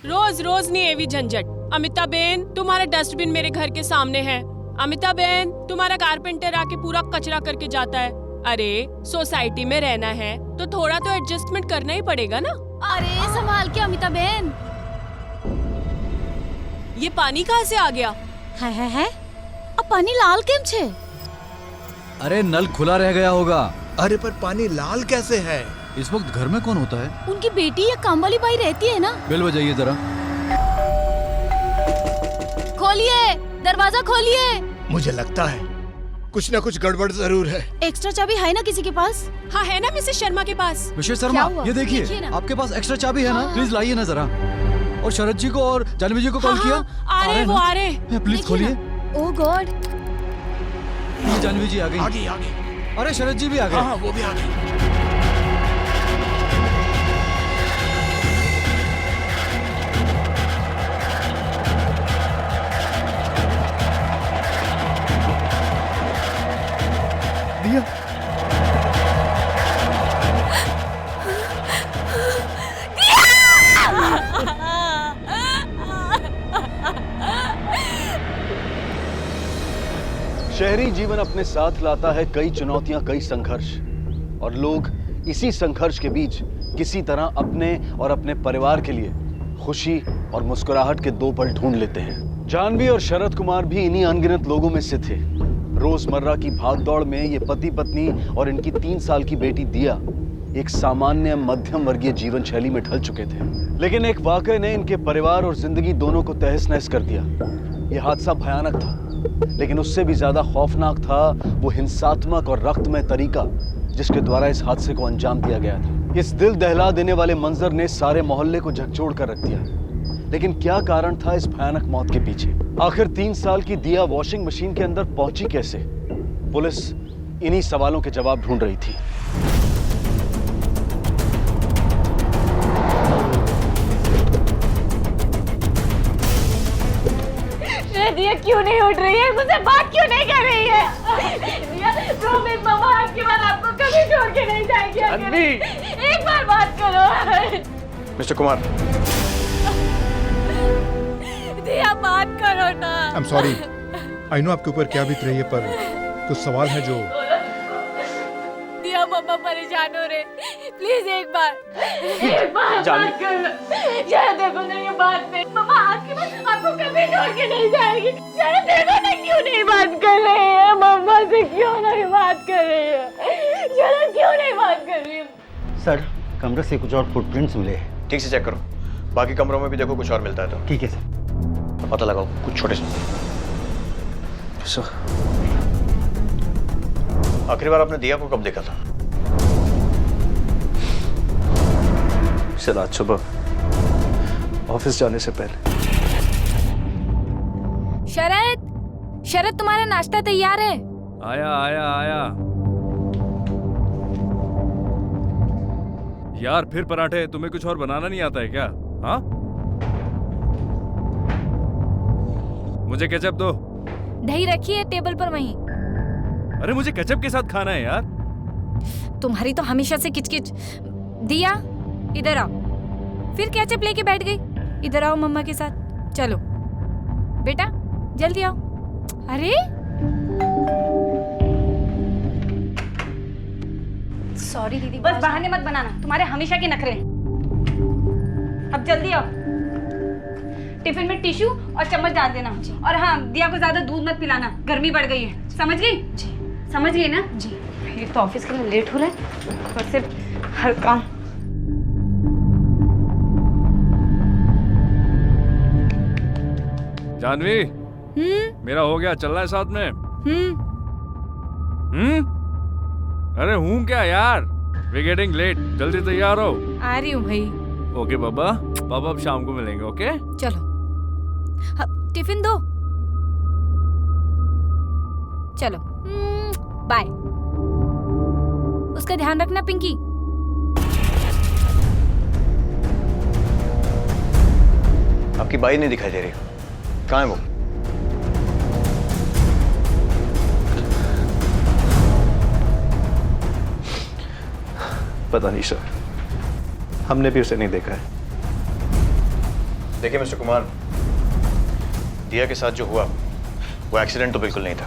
रोज रोज नहीं एवी झंझट। अमिता बेन, तुम्हारा डस्टबिन मेरे घर के सामने है। अमिता बेन, तुम्हारा कारपेंटर आके पूरा कचरा करके जाता है। अरे सोसाइटी में रहना है तो थोड़ा तो एडजस्टमेंट करना ही पड़ेगा ना। अरे संभाल के अमिता बेन। ये पानी कहाँ से आ गया? है अब पानी लाल केम छे? अरे नल खुला रह गया होगा। अरे पर पानी लाल कैसे है? इस वक्त घर में कौन होता है? उनकी बेटी या काम वाली बाई रहती है ना। बेल बजाइए जरा। खोलिए, दरवाजा खोलिए। मुझे लगता है कुछ ना कुछ गड़बड़ जरूर है। एक्स्ट्रा चाबी है ना किसी के पास? हाँ है ना मिसेस शर्मा के पास। मिसेस शर्मा, हुआ? ये देखिए देखिए ना। आपके पास एक्स्ट्रा चाबी है ना? हाँ। प्लीज लाइए ना जरा। और शरद जी को और जानवी जी को कॉल किया? आ रहे वो ना? आ रहे। प्लीज खोलिए। ओह गॉड। ये जानवी जी आ गई। आगे। अरे शरद जी भी आ गए। हाँ वो भी आ गई। दिया। शहरी जीवन अपने साथ लाता है कई चुनौतियां, कई संघर्ष, और लोग इसी संघर्ष के बीच किसी तरह अपने और अपने परिवार के लिए खुशी और मुस्कुराहट के दो पल ढूंढ लेते हैं। जानवी और शरद कुमार भी इन्हीं अनगिनत लोगों में से थे। रोजमर्रा की भागदौड़ में ये पति पत्नी और इनकी 3 साल की बेटी दिया एक सामान्य मध्यम वर्गीय जीवन शैली में ढल चुके थे। लेकिन एक वाकये ने इनके परिवार और जिंदगी दोनों को तहस नहस कर दिया। यह हादसा भयानक था, लेकिन उससे भी ज्यादा खौफनाक था वो हिंसात्मक और रक्तमय तरीका जिसके द्वारा इस हादसे को अंजाम दिया गया था। इस दिल दहला देने वाले मंजर ने सारे मोहल्ले को झकझोर कर रख दिया। लेकिन क्या कारण था इस भयानक मौत के पीछे? आखिर 3 साल की दिया वॉशिंग मशीन के अंदर पहुंची कैसे? पुलिस इन्हीं सवालों के जवाब ढूंढ रही थी। दिया क्यों नहीं उठ रही है? मुझसे बात क्यों नहीं कर रही है? दिया, प्रॉमिस मम्मा आपके बाद आपको कभी छोड़ के नहीं जाएगी। एक बार बात करो। मिस्टर कुमार, दिया बात करो ना। I am sorry. I know आपके ऊपर क्या बीत रही है, पर कुछ सवाल है जो। दिया मम्मा परेशान हो रहे, प्लीज एक बार बात करो। शायद देखो ना ये बात पे मम्मा आपके बाद आपको कभी छोड़ के नहीं जाएगी। शायद देखो ना क्यों नहीं बात कर रही है, मम्मा से क्यों नहीं बात कर रही है, शायद क्यों नहीं बात कर रही है। सर, कमरे से कुछ और फुटप्रिंट्स मिले हैं। ठीक से चेक करो, बाकी कमरों में भी देखो कुछ और मिलता है तो। ठीक है सर। पता लगाओ कुछ छोटे से। आखिरी बार आपने दिया को कब देखा था? शायद आज सुबह ऑफिस जाने से पहले। शरद तुम्हारा नाश्ता तैयार है। आया आया आया। यार फिर पराठे? तुम्हें कुछ और बनाना नहीं आता है क्या? हाँ, मुझे केचप दो। दही रखी है टेबल पर वहीं। अरे मुझे केचप के साथ खाना है यार। तुम्हारी तो हमेशा से किचकिच। दिया इधर आओ। फिर केचप लेके बैठ गई। इधर आओ मम्मा के साथ। चलो बेटा जल्दी आओ। अरे सॉरी दीदी, बस बहाने मत बनाना, तुम्हारे हमेशा के नखरे हैं। अब जल्दी आओ। टिफिन में टिश्यू और चम्मच डाल देना। और हाँ, दिया को ज्यादा दूध मत पिलाना, गर्मी बढ़ गई है। समझ गई? जी समझ गई ना? जी। एक तो ऑफिस के लिए लेट हो रहा है और सिर्फ हर काम। जानवी, मेरा हो गया, चलना है साथ में? अरे हूँ क्या यार, वी गेटिंग लेट, जल्दी तैयार हो। आ रही हूँ भाई। ओके बाबा, पापा अब शाम को मिलेंगे। ओके चलो टिफिन दो। चलो बाय। उसका ध्यान रखना पिंकी। आपकी बाई नहीं दिखाई दे रही, कहाँ है वो? पता नहीं सर, हमने भी उसे नहीं देखा है। देखिए मिस्टर कुमार, दिया के साथ जो हुआ वो एक्सीडेंट तो बिल्कुल नहीं था।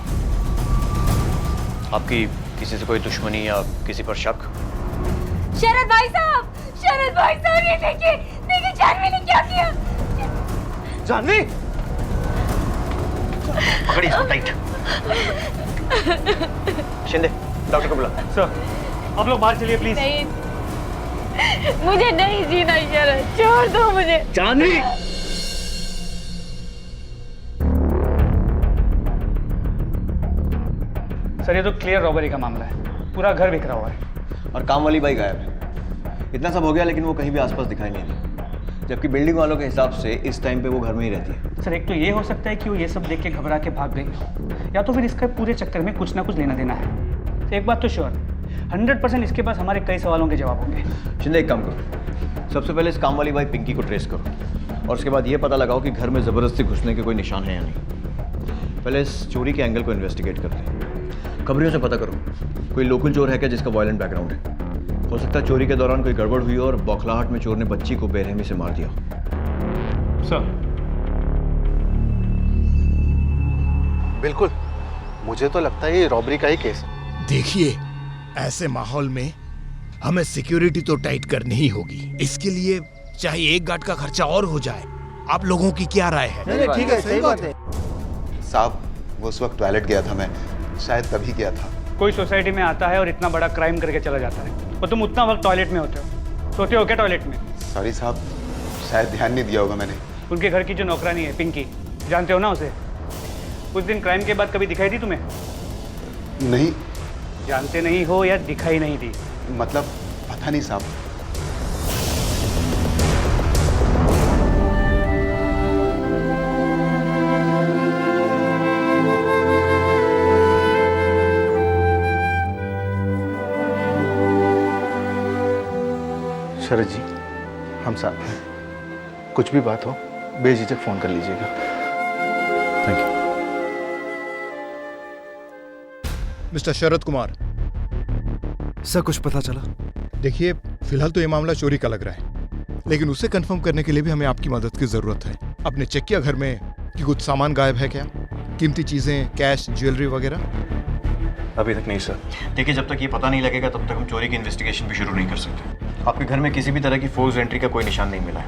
आपकी किसी से कोई दुश्मनी या किसी पर शक? शरद भाई साहब, ये देखिए देखिए जानवी ने क्या किया। जानवी, पकड़िए इसको टाइट। शिंदे, डॉक्टर को बुला। सर आप लोग बाहर चलिए प्लीज। नहीं, मुझे नहीं जीना शरद, छोड़ दो मुझे। जानवी, सर ये तो क्लियर रॉबरी का मामला है, पूरा घर बिखरा हुआ है। और काम वाली बाई गायब है। इतना सब हो गया लेकिन वो कहीं भी आसपास दिखाई नहीं दी, जबकि बिल्डिंग वालों के हिसाब से इस टाइम पे वो घर में ही रहती है। सर एक तो ये हो सकता है कि वो ये सब देख के घबरा के भाग गई हो, या तो फिर इसका पूरे चक्कर में कुछ ना कुछ लेना देना है। तो एक बात तो श्योर, 100% इसके पास हमारे कई सवालों के जवाब होंगे। शिंदे एक काम करो, सबसे पहले इस काम वाली बाई पिंकी को ट्रेस करो और उसके बाद ये पता लगाओ कि घर में ज़बरदस्ती घुसने के कोई निशान है या नहीं। पहले इस चोरी के एंगल को इन्वेस्टिगेट करते हैं। खबरियों से पता करो कोई लोकल चोर है क्या जिसका वायलेंट बैकग्राउंड है। हो सकता है चोरी के दौरान कोई गड़बड़ हुई हो और बौखलाहट में चोर ने बच्ची को बेरहमी से मार दिया। सर बिल्कुल, मुझे तो लगता है ये रॉबरी का ही केस है। देखिए, ऐसे माहौल में हमें सिक्योरिटी तो टाइट करनी ही होगी। इसके लिए चाहे एक गार्ड का खर्चा और हो जाए। आप लोगों की क्या राय है? नहीं, ठीक है, सही बात है साहब। वो उस वक्त टॉयलेट गया था, मैं शायद तभी गया था। कोई सोसाइटी में आता है और इतना बड़ा क्राइम करके चला जाता है और तुम उतना वक्त टॉयलेट में होते हो, सोते हो क्या टॉयलेट में? सॉरी साहब, शायद ध्यान नहीं दिया होगा मैंने। उनके घर की जो नौकरानी है पिंकी, जानते हो ना उसे? उस दिन क्राइम के बाद कभी दिखाई दी तुम्हें? नहीं। जानते नहीं हो या दिखाई नहीं दी? मतलब पता नहीं साहब। शरद जी, हम साथ हैं। कुछ भी बात हो बेझिझक फोन कर लीजिएगा। Thank you. Mister Sharad Kumar, sir कुछ पता चला? देखिए फिलहाल तो ये मामला चोरी का लग रहा है, लेकिन उसे कंफर्म करने के लिए भी हमें आपकी मदद की जरूरत है। आपने चेक किया घर में कि कुछ सामान गायब है क्या? कीमती चीजें, कैश, ज्वेलरी वगैरह? अभी तक नहीं सर। देखिए, जब तक ये पता नहीं लगेगा तब तक हम चोरी की इन्वेस्टिगेशन भी शुरू नहीं कर सकते। आपके घर में किसी भी तरह की फोर्स एंट्री का कोई निशान नहीं मिला है।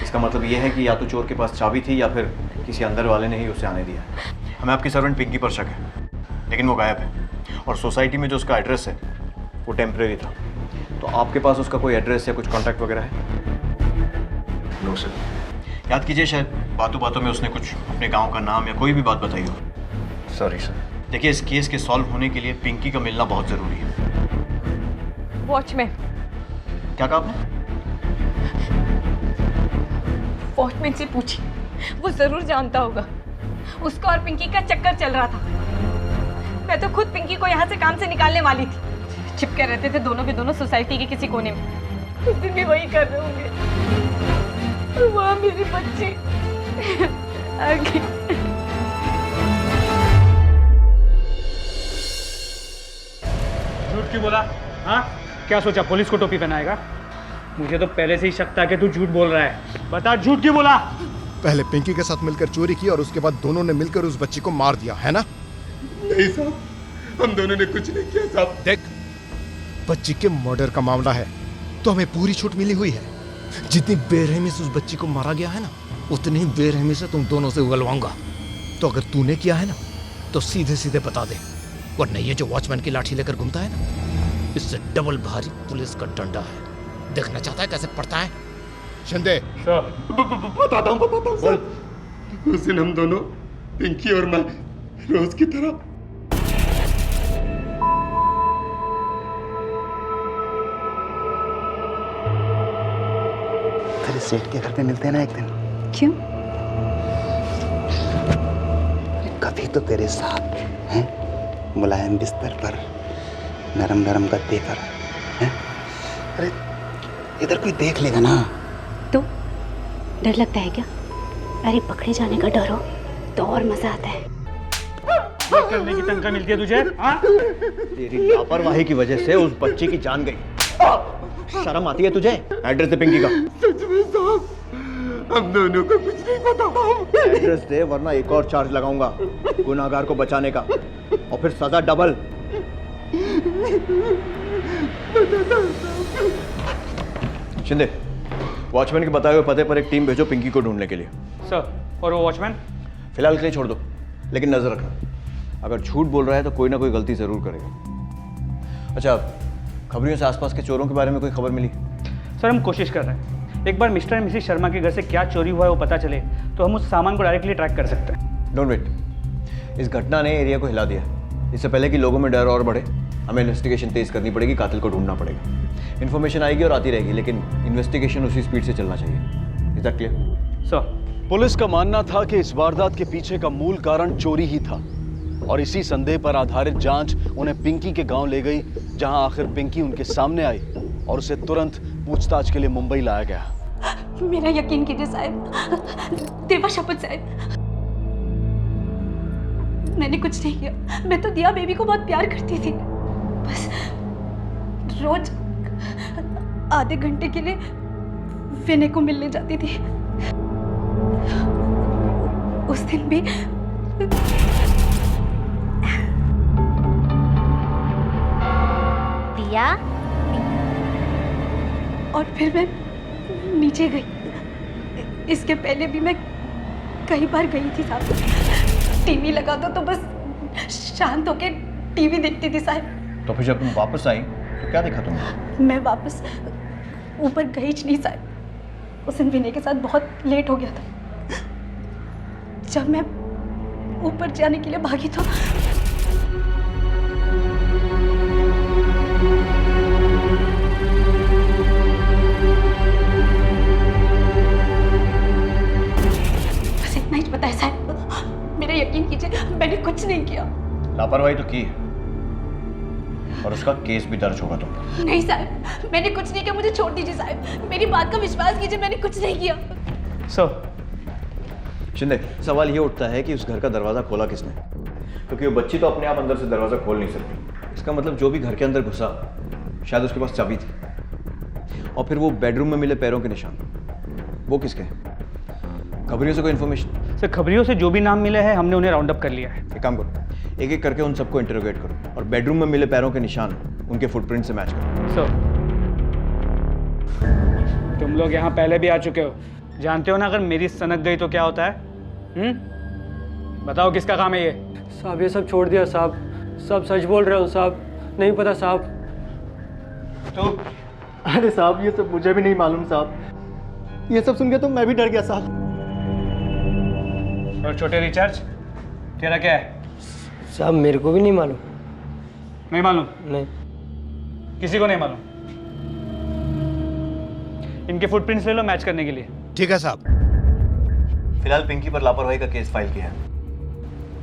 इसका मतलब ये है कि या तो चोर के पास चाबी थी या फिर किसी अंदर वाले ने ही उसे आने दिया। हमें आपकी सर्वेंट पिंकी पर शक है, लेकिन वो गायब है और सोसाइटी में जो उसका एड्रेस है वो टेम्परेरी था। तो आपके पास उसका कोई एड्रेस या कुछ कॉन्टैक्ट वगैरह है? No sir. याद कीजिए, शायद बातों बातों में उसने कुछ अपने गाँव का नाम या कोई भी बात बताई हो। Sorry sir. देखिए, इस केस के सॉल्व होने के लिए पिंकी का मिलना बहुत ज़रूरी है। वॉचमैन। क्या कहा आपने? वॉचमैन से पूछिए, वो जरूर जानता होगा। उसका और पिंकी का चक्कर चल रहा था। मैं तो खुद पिंकी को यहाँ से काम से निकालने वाली थी। चिपके रहते थे दोनों के दोनों सोसाइटी के किसी कोने में। उस दिन भी वही कर रहे होंगे। वहाँ मेरी बच्ची आगे। झूठ क्यों बोला? हाँ, क्या सोचा पुलिस को टोपी पहनाएगा? मुझे तो पहले से ही शक था कि तू झूठ बोल रहा है। बता, झूठ क्यों बोला? पहले पिंकी के साथ मिलकर चोरी की और उसके बाद दोनों ने मिलकर उस बच्ची को मार दिया, है ना? नहीं साहब, हम दोनों ने कुछ नहीं किया साहब। देख, बच्ची के मर्डर का मामला है तो हमें पूरी छूट मिली हुई है। जितनी बेरहमी से उस बच्ची को मारा गया है ना, उतनी ही बेरहमी से तुम दोनों से उगलवाऊंगा। तो अगर तूने किया है ना तो सीधे सीधे बता दे, वरना ये जो वॉचमैन की लाठी लेकर घूमता है ना, इससे डबल भारी पुलिस का डंडा है। देखना चाहता है कैसे पड़ता है? शिंदे। बताता हूँ सर। उस दिन हम दोनों, पिंकी और मैं, रोज की तरह तेरे सेठ के घर पे मिलते हैं ना एक दिन। क्यों? कभी तो तेरे साथ हैं, मुलायम बिस्तर पर, नरम नरम गद्दे पर, हैं? अरे इधर कोई देख लेगा ना तो डर लगता है क्या? अरे पकड़े जाने का डर हो तो और मजा आता है। करने की तनख्वाह मिलती है तुझे? हाँ? तेरी लापरवाही की वजह से उस बच्ची की जान गई। शर्म आती है तुझे? एड्रेस दे पिंकी का। सच में साहब, हम दोनों को कुछ नहीं पता। एड्रेस दे वरना एक और चार्ज लगाऊंगा गुनाहगार को बचाने का, और फिर सजा डबल। शिंदे, वॉचमैन के बताए हुए पते पर एक टीम भेजो पिंकी को ढूंढने के लिए। सर, और वो वॉचमैन? फिलहाल के लिए छोड़ दो, लेकिन नजर रखना, अगर झूठ बोल रहा है तो कोई ना कोई गलती जरूर करेगा। अच्छा, खबरियों से आसपास के चोरों के बारे में कोई खबर मिली? सर, हम कोशिश कर रहे हैं। एक बार मिस्टर एंड मिसेस शर्मा के घर से क्या चोरी हुआ है वो पता चले तो हम उस सामान को डायरेक्टली ट्रैक कर सकते हैं। डोंट वेट, इस घटना ने एरिया को हिला दिया। इससे पहले कि लोगों में डर और बढ़े, हमें इन्वेस्टिगेशन तेज करनी पड़ेगी, कातिल को ढूंढना पड़ेगा। इन्फॉर्मेशन आएगी और आती रहेगी, लेकिन इन्वेस्टिगेशन उसी स्पीड से चलना चाहिए। Is that clear? Sir, police का मानना था कि इस वारदात के पीछे का मूल कारण चोरी ही था, और इसी संदेह पर आधारित जांच उन्हें पिंकी के गांव ले गई, जहां आखिर पिंकी उनके सामने आई और उसे तुरंत पूछताछ के लिए मुंबई लाया गया। मेरा यकीन कीजिए साहब, देवा शपथ साहब, मैंने कुछ नहीं किया। मैं तो दिया बेबी को बहुत प्यार करती थी, बस रोज आधे घंटे के लिए विनय को मिलने जाती थी। उस दिन भी दिया, और फिर मैं नीचे गई। इसके पहले भी मैं कई बार गई थी साहब। टीवी लगा दो तो बस शांत होके टीवी देखती थी साहब। तो फिर जब तुम वापस आई तो क्या देखा तुमने? मैं वापस ऊपर गई नहीं साहब। उस दिन विनय के साथ बहुत लेट हो गया था। जब मैं ऊपर जाने के लिए भागी तो बस इतना ही पता है साहब। मेरा यकीन कीजिए, मैंने कुछ नहीं किया। लापरवाही तो की, और उसका केस भी दर्ज होगा तुम पर। नहीं साहब, मैंने कुछ नहीं किया। मुझे छोड़ दीजिए साहब, मेरी बात का विश्वास कीजिए, मैंने कुछ नहीं किया। सर, शिंदे, सवाल ये उठता है कि उस घर का दरवाजा खोला किसने? क्योंकि वो बच्ची तो अपने आप अंदर से दरवाजा खोल नहीं सकती। इसका मतलब जो भी घर के अंदर घुसा, शायद उसके पास चाबी थी। और फिर वो बेडरूम में मिले पैरों के निशान, वो किसके? खबरियों से कोई इन्फॉर्मेशन? सर, खबरियों से जो भी नाम मिले हैं हमने उन्हें राउंड अप कर लिया है। एक काम करो, एक एक करके उन सबको इंटरोगेट करो, और बेडरूम में मिले पैरों के निशान उनके फुटप्रिंट से मैच करो। सर, तुम लोग यहाँ पहले भी आ चुके हो, जानते हो ना अगर मेरी सनक गई तो क्या होता है? बताओ किसका काम है ये? साहब, ये सब छोड़ दिया साहब, सब सच बोल रहे हो साहब, नहीं पता साहब। तो अरे साहब, ये सब मुझे भी नहीं मालूम साहब। ये सब सुन के तो मैं भी डर गया साहब। और छोटे रिचार्ज, तेरा क्या है? साहब, मेरे को भी नहीं मालूम। नहीं मालूम? नहीं, किसी को नहीं मालूम। इनके फुटप्रिंट्स ले लो मैच करने के लिए। ठीक है साहब। फिलहाल पिंकी पर लापरवाही का केस फाइल किया है,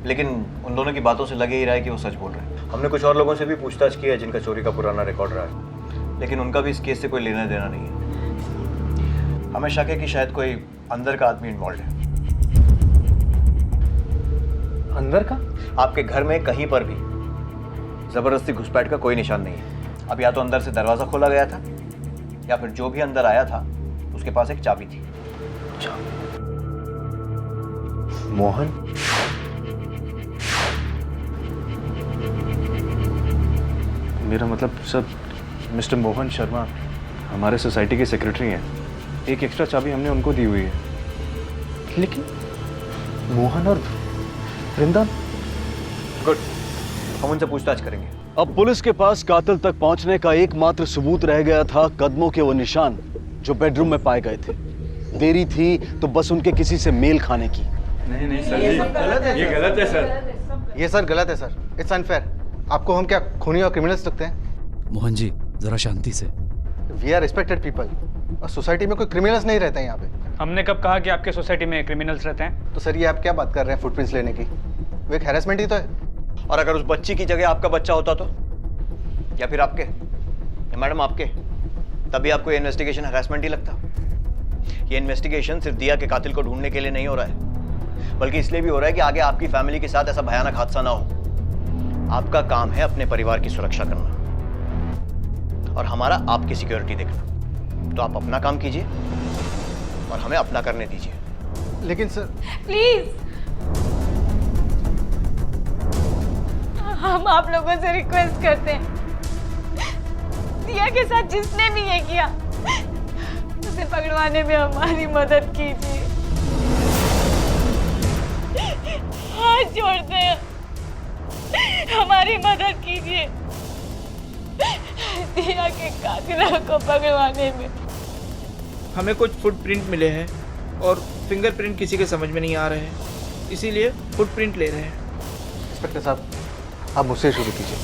लेकिन उन दोनों की बातों से लगे ही रहा है कि वो सच बोल रहे हैं। हमने कुछ और लोगों से भी पूछताछ की है जिनका चोरी का पुराना रिकॉर्ड रहा है, लेकिन उनका भी इस केस से कोई लेना देना नहीं है। हमें शक है कि शायद कोई अंदर का आदमी इन्वॉल्व है। अंदर का? आपके घर में कहीं पर भी जबरदस्ती घुसपैठ का कोई निशान नहीं है। अब या तो अंदर से दरवाजा खोला गया था, या फिर जो भी अंदर आया था उसके पास एक चाबी थी। मोहन? मेरा मतलब सर, मिस्टर मोहन शर्मा हमारे सोसाइटी के सेक्रेटरी हैं। एक एक्स्ट्रा चाबी हमने उनको दी हुई है। लेकिन मोहन और वृंदा? गुड, हम उनसे पूछताछ करेंगे। अब पुलिस के पास कातिल तक पहुंचने का एकमात्र सबूत रह गया था कदमों के वो निशान जो बेडरूम में पाए गए थे। देरी थी तो बस उनके किसी से मेल खाने की। नहीं सर, ये गलत है सर। ये सर गलत है सर, इट्स अनफेयर। आपको हम क्या खूनी और क्रिमिनल्स लगते हैं? मोहन जी, जरा शांति से। वी आर रिस्पेक्टेड पीपल, और सोसाइटी में कोई क्रिमिनल्स नहीं रहते हैं यहाँ पे। हमने कब कहा कि आपके सोसाइटी में क्रिमिनल्स रहते हैं? तो सर, ये आप क्या बात कर रहे हैं फुटप्रिंट्स लेने की? वो एक हैरेसमेंट ही तो है। और अगर उस बच्ची की जगह आपका बच्चा होता तो, या फिर आपके, या मैडम आपके, तभी आपको ये इन्वेस्टिगेशन हैरेसमेंट ही लगता। ये इन्वेस्टिगेशन सिर्फ दिया के कातिल को ढूंढने के लिए नहीं हो रहा है, बल्कि इसलिए भी हो रहा है कि आगे आपकी फैमिली के साथ ऐसा भयानक हादसा ना हो। आपका काम है अपने परिवार की सुरक्षा करना, और हमारा आपकी सिक्योरिटी देखना। तो आप अपना काम कीजिए, और हमें अपना करने दीजिए। लेकिन सर प्लीज, हम आप लोगों से रिक्वेस्ट करते हैं, दिया के साथ जिसने भी ये किया उसे पकड़वाने में हमारी मदद कीजिए। हाथ जोड़ते हैं, हमारी मदद कीजिए दिया के कातिलों को पकड़वाने में। हमें कुछ फुटप्रिंट मिले हैं और फिंगरप्रिंट किसी के समझ में नहीं आ रहे हैं, इसीलिए फुटप्रिंट ले रहे हैं। इंस्पेक्टर साहब, आप मुझसे शुरू कीजिए।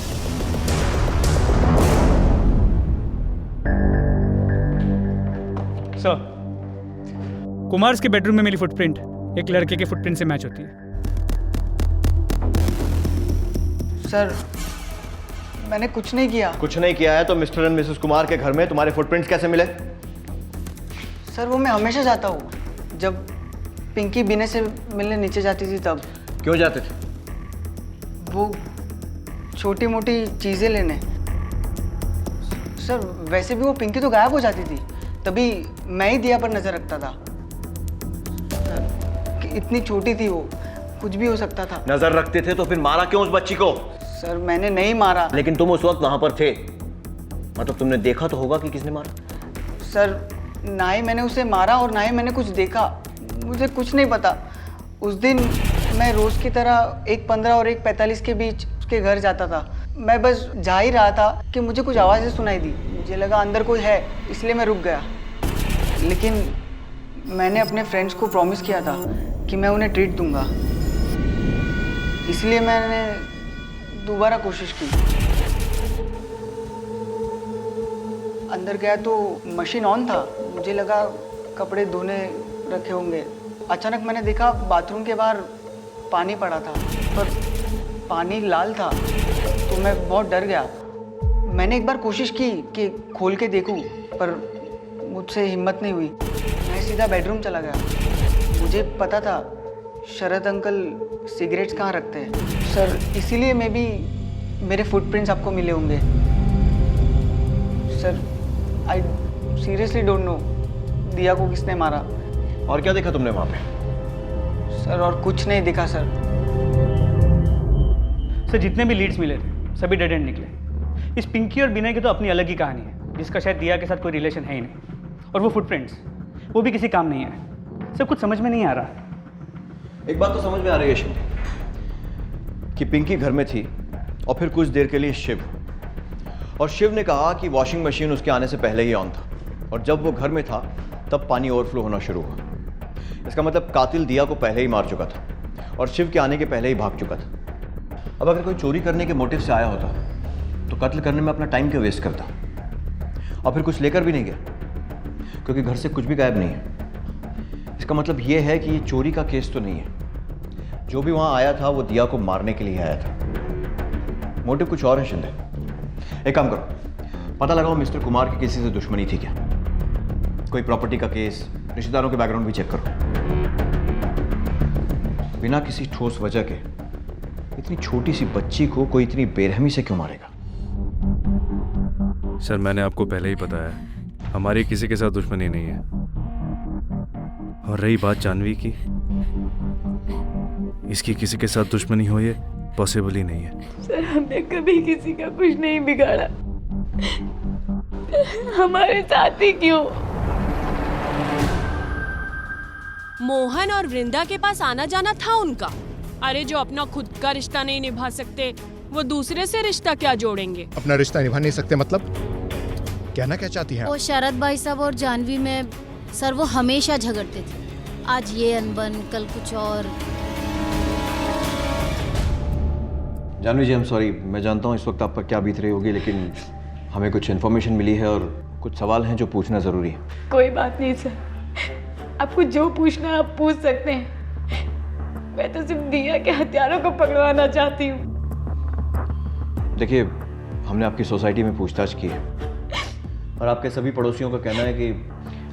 सर, कुमार्स के बेडरूम में मिली फुटप्रिंट एक लड़के के फुटप्रिंट से मैच होती है। सर, मैंने कुछ नहीं किया। कुछ नहीं किया है तो मिस्टर एंड मिसेस कुमार के घर में तुम्हारे फुटप्रिंट्स कैसे मिले? सर, वो मैं हमेशा जाता हूँ, जब पिंकी बीने से मिलने नीचे जाती थी तब। क्यों जाते थे? वो छोटी मोटी चीज़ें लेने। सर, वैसे भी वो पिंकी तो गायब हो जाती थी, तभी मैं ही दिया पर नज़र रखता था। सर, इतनी छोटी थी वो, कुछ भी हो सकता था। नजर रखते थे तो फिर मारा क्यों उस बच्ची को? सर, मैंने नहीं मारा। लेकिन तुम उस वक्त वहां पर थे, मतलब तुमने देखा तो होगा कि किसने मारा। सर, ना ही मैंने उसे मारा और ना ही मैंने कुछ देखा, मुझे कुछ नहीं पता। उस दिन मैं रोज़ की तरह 1:15 और 1:45 के बीच उसके घर जाता था। मैं बस जा ही रहा था कि मुझे कुछ आवाज़ें सुनाई दी, मुझे लगा अंदर कोई है, इसलिए मैं रुक गया। लेकिन मैंने अपने फ्रेंड्स को प्रॉमिस किया था कि मैं उन्हें ट्रीट दूंगा, इसलिए मैंने दोबारा कोशिश की। अंदर गया तो मशीन ऑन था, मुझे लगा कपड़े धोने रखे होंगे। अचानक मैंने देखा बाथरूम के बाहर पानी पड़ा था, पर पानी लाल था, तो मैं बहुत डर गया। मैंने एक बार कोशिश की कि खोल के देखूं, पर मुझसे हिम्मत नहीं हुई। मैं सीधा बेडरूम चला गया। मुझे पता था शरद अंकल सिगरेट्स कहाँ रखते हैं। सर, इसीलिए मैं भी मेरे फुटप्रिंट्स आपको मिले होंगे। Sir, I seriously don't know दिया को किसने मारा। और क्या देखा तुमने वहां पे? सर, और कुछ नहीं दिखा सर। सर, जितने भी लीड्स मिले थे सभी डेड एंड निकले। इस पिंकी और बिना की तो अपनी अलग ही कहानी है, जिसका शायद दिया के साथ कोई रिलेशन है ही नहीं। और वो फुटप्रिंट्स, वो भी किसी काम नहीं है। सब कुछ समझ में नहीं आ रहा। एक बात तो समझ में आ रही है शिंदे कि पिंकी घर में थी और फिर कुछ देर के लिए शिव, और शिव ने कहा कि वॉशिंग मशीन उसके आने से पहले ही ऑन था, और जब वो घर में था तब पानी ओवरफ्लो होना शुरू हुआ। इसका मतलब कातिल दिया को पहले ही मार चुका था और शिव के आने के पहले ही भाग चुका था। अब अगर कोई चोरी करने के मोटिव से आया होता तो कत्ल करने में अपना टाइम क्यों वेस्ट करता, और फिर कुछ लेकर भी नहीं गया, क्योंकि घर से कुछ भी गायब नहीं है। इसका मतलब ये है कि ये चोरी का केस तो नहीं है। जो भी वहां आया था वो दिया को मारने के लिए आया था। मोटिव कुछ और है शिंदे। एक काम करो, पता लगाओ मिस्टर कुमार की किसी से दुश्मनी थी क्या, कोई प्रॉपर्टी का केस, रिश्तेदारों के बैकग्राउंड भी चेक करो। बिना किसी ठोस वजह के इतनी छोटी सी बच्ची को कोई इतनी बेरहमी से क्यों मारेगा? सर, मैंने आपको पहले ही बताया, हमारी किसी के साथ दुश्मनी नहीं है। और रही बात जानवी की, इसकी किसी के साथ दुश्मनी हो ये पॉसिबल ही नहीं है। सर, हमने कभी किसी का कुछ नहीं बिगाड़ा, हमारे साथ ही क्यों? मोहन और वृंदा के पास आना जाना था उनका। अरे जो अपना खुद का रिश्ता नहीं निभा सकते वो दूसरे से रिश्ता क्या जोड़ेंगे? अपना रिश्ता निभा नहीं सकते मतलब? कहना क्या चाहती हैं? वो शरद भाई साहब और जानवी में सर वो हमेशा झगड़ते थे। आज ये अनबन, कल कुछ और। जानवी जी, आई एम सॉरी, मैं जानता हूँ इस वक्त आप पर क्या बीत रही होगी, लेकिन हमें कुछ इन्फॉर्मेशन मिली है और कुछ सवाल हैं जो पूछना ज़रूरी है। कोई बात नहीं सर, आपको जो पूछना है आप पूछ सकते हैं। मैं तो सिर्फ दिया के हथियारों को पकड़वाना चाहती हूँ। देखिए, हमने आपकी सोसाइटी में पूछताछ की है और आपके सभी पड़ोसियों का कहना है कि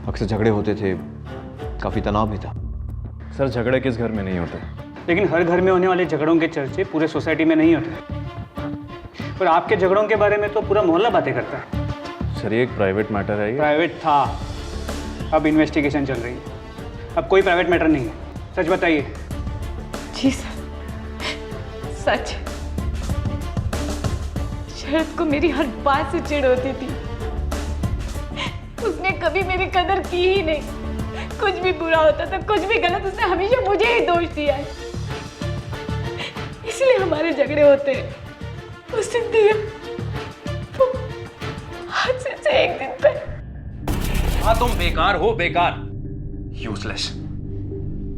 अक्सर झगड़े होते थे, काफ़ी तनाव भी था। सर, झगड़े किस घर में नहीं होते, लेकिन हर घर में होने वाले झगड़ों के चर्चे पूरे सोसाइटी में नहीं होते। पर आपके झगड़ों के बारे में तो पूरा मोहल्ला बातें करता है। सर, ये एक प्राइवेट मैटर है। प्राइवेट था, अब इन्वेस्टिगेशन चल रही है। अब कोई प्राइवेट मैटर नहीं है, सच बताइए। जी सर, सच। शरद को मेरी हर बात से चिढ़ होती थी। उसने कभी मेरी कदर की ही नहीं। कुछ भी बुरा होता था, कुछ भी गलत, उसने हमेशा मुझे ही दोष दिया है। इसलिए हमारे झगड़े होते हैं। उस दिन दिया तो आज से एक दिन पे। हाँ, तुम बेकार हो, बेकार, यूजलेस।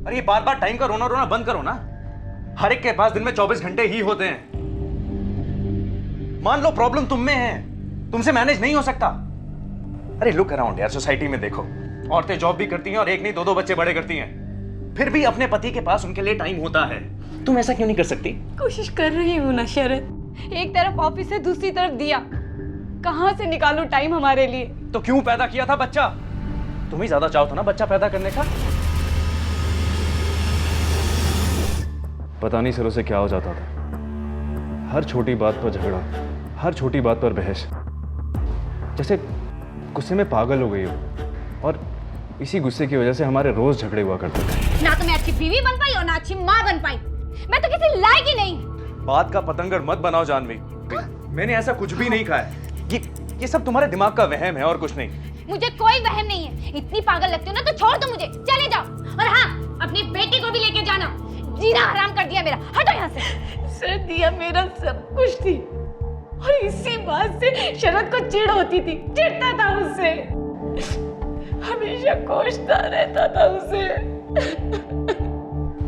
अरे ये बार बार टाइम का रोना रोना बंद करो ना। हर एक के पास दिन में 24 घंटे ही होते हैं। मान लो प्रॉब्लम तुम में है, तुमसे मैनेज नहीं हो सकता। अरे लुक अराउंड यार, सोसाइटी में देखो, औरतें जॉब भी करती हैं और एक नहीं दो दो बच्चे बड़े करती हैं, फिर भी अपने पति के पास उनके लिए टाइम होता है। तुम ऐसा क्यों नहीं कर सकती? कोशिश कर रही हूँ ना शरद। एक तरफ ऑफिस है, दूसरी तरफ दिया। कहाँ से निकालूं टाइम हमारे लिए? तो क्यों पैदा किया था बच्चा? तुम ही ज्यादा चाहो था ना बच्चा पैदा करने का। पता नहीं सरों से क्या हो जाता था। हर छोटी बात पर झगड़ा, हर छोटी बात पर बहस, जैसे गुस्से में पागल हो गई हो। और इसी गुस्से की वजह से हमारे रोज झगड़े हुआ करते थे। ना तो मैं अच्छी बीवी बन पाई और ना अच्छी माँ बन पाई। मैं तो किसी लायक ही नहीं। बात का पतंगर मत बनाओ जानवी। मैंने ऐसा कुछ भी नहीं कहा है। ये सब तुम्हारे दिमाग का वहम है और कुछ नहीं। मुझे कोई वहम नहीं है। इतनी पागल लगती हो ना तो छोड़ दो मुझे, चले जाओ। और हाँ, अपनी बेटी को भी लेके जाना। जीना हराम कर दिया मेरा। हटो यहाँ से। सर, दिया मेरा सब कुछ थी और इसी बात से शरद को चिढ़ होती थी। चिढ़ता था उससे, हमेशा कोसता रहता था उसे।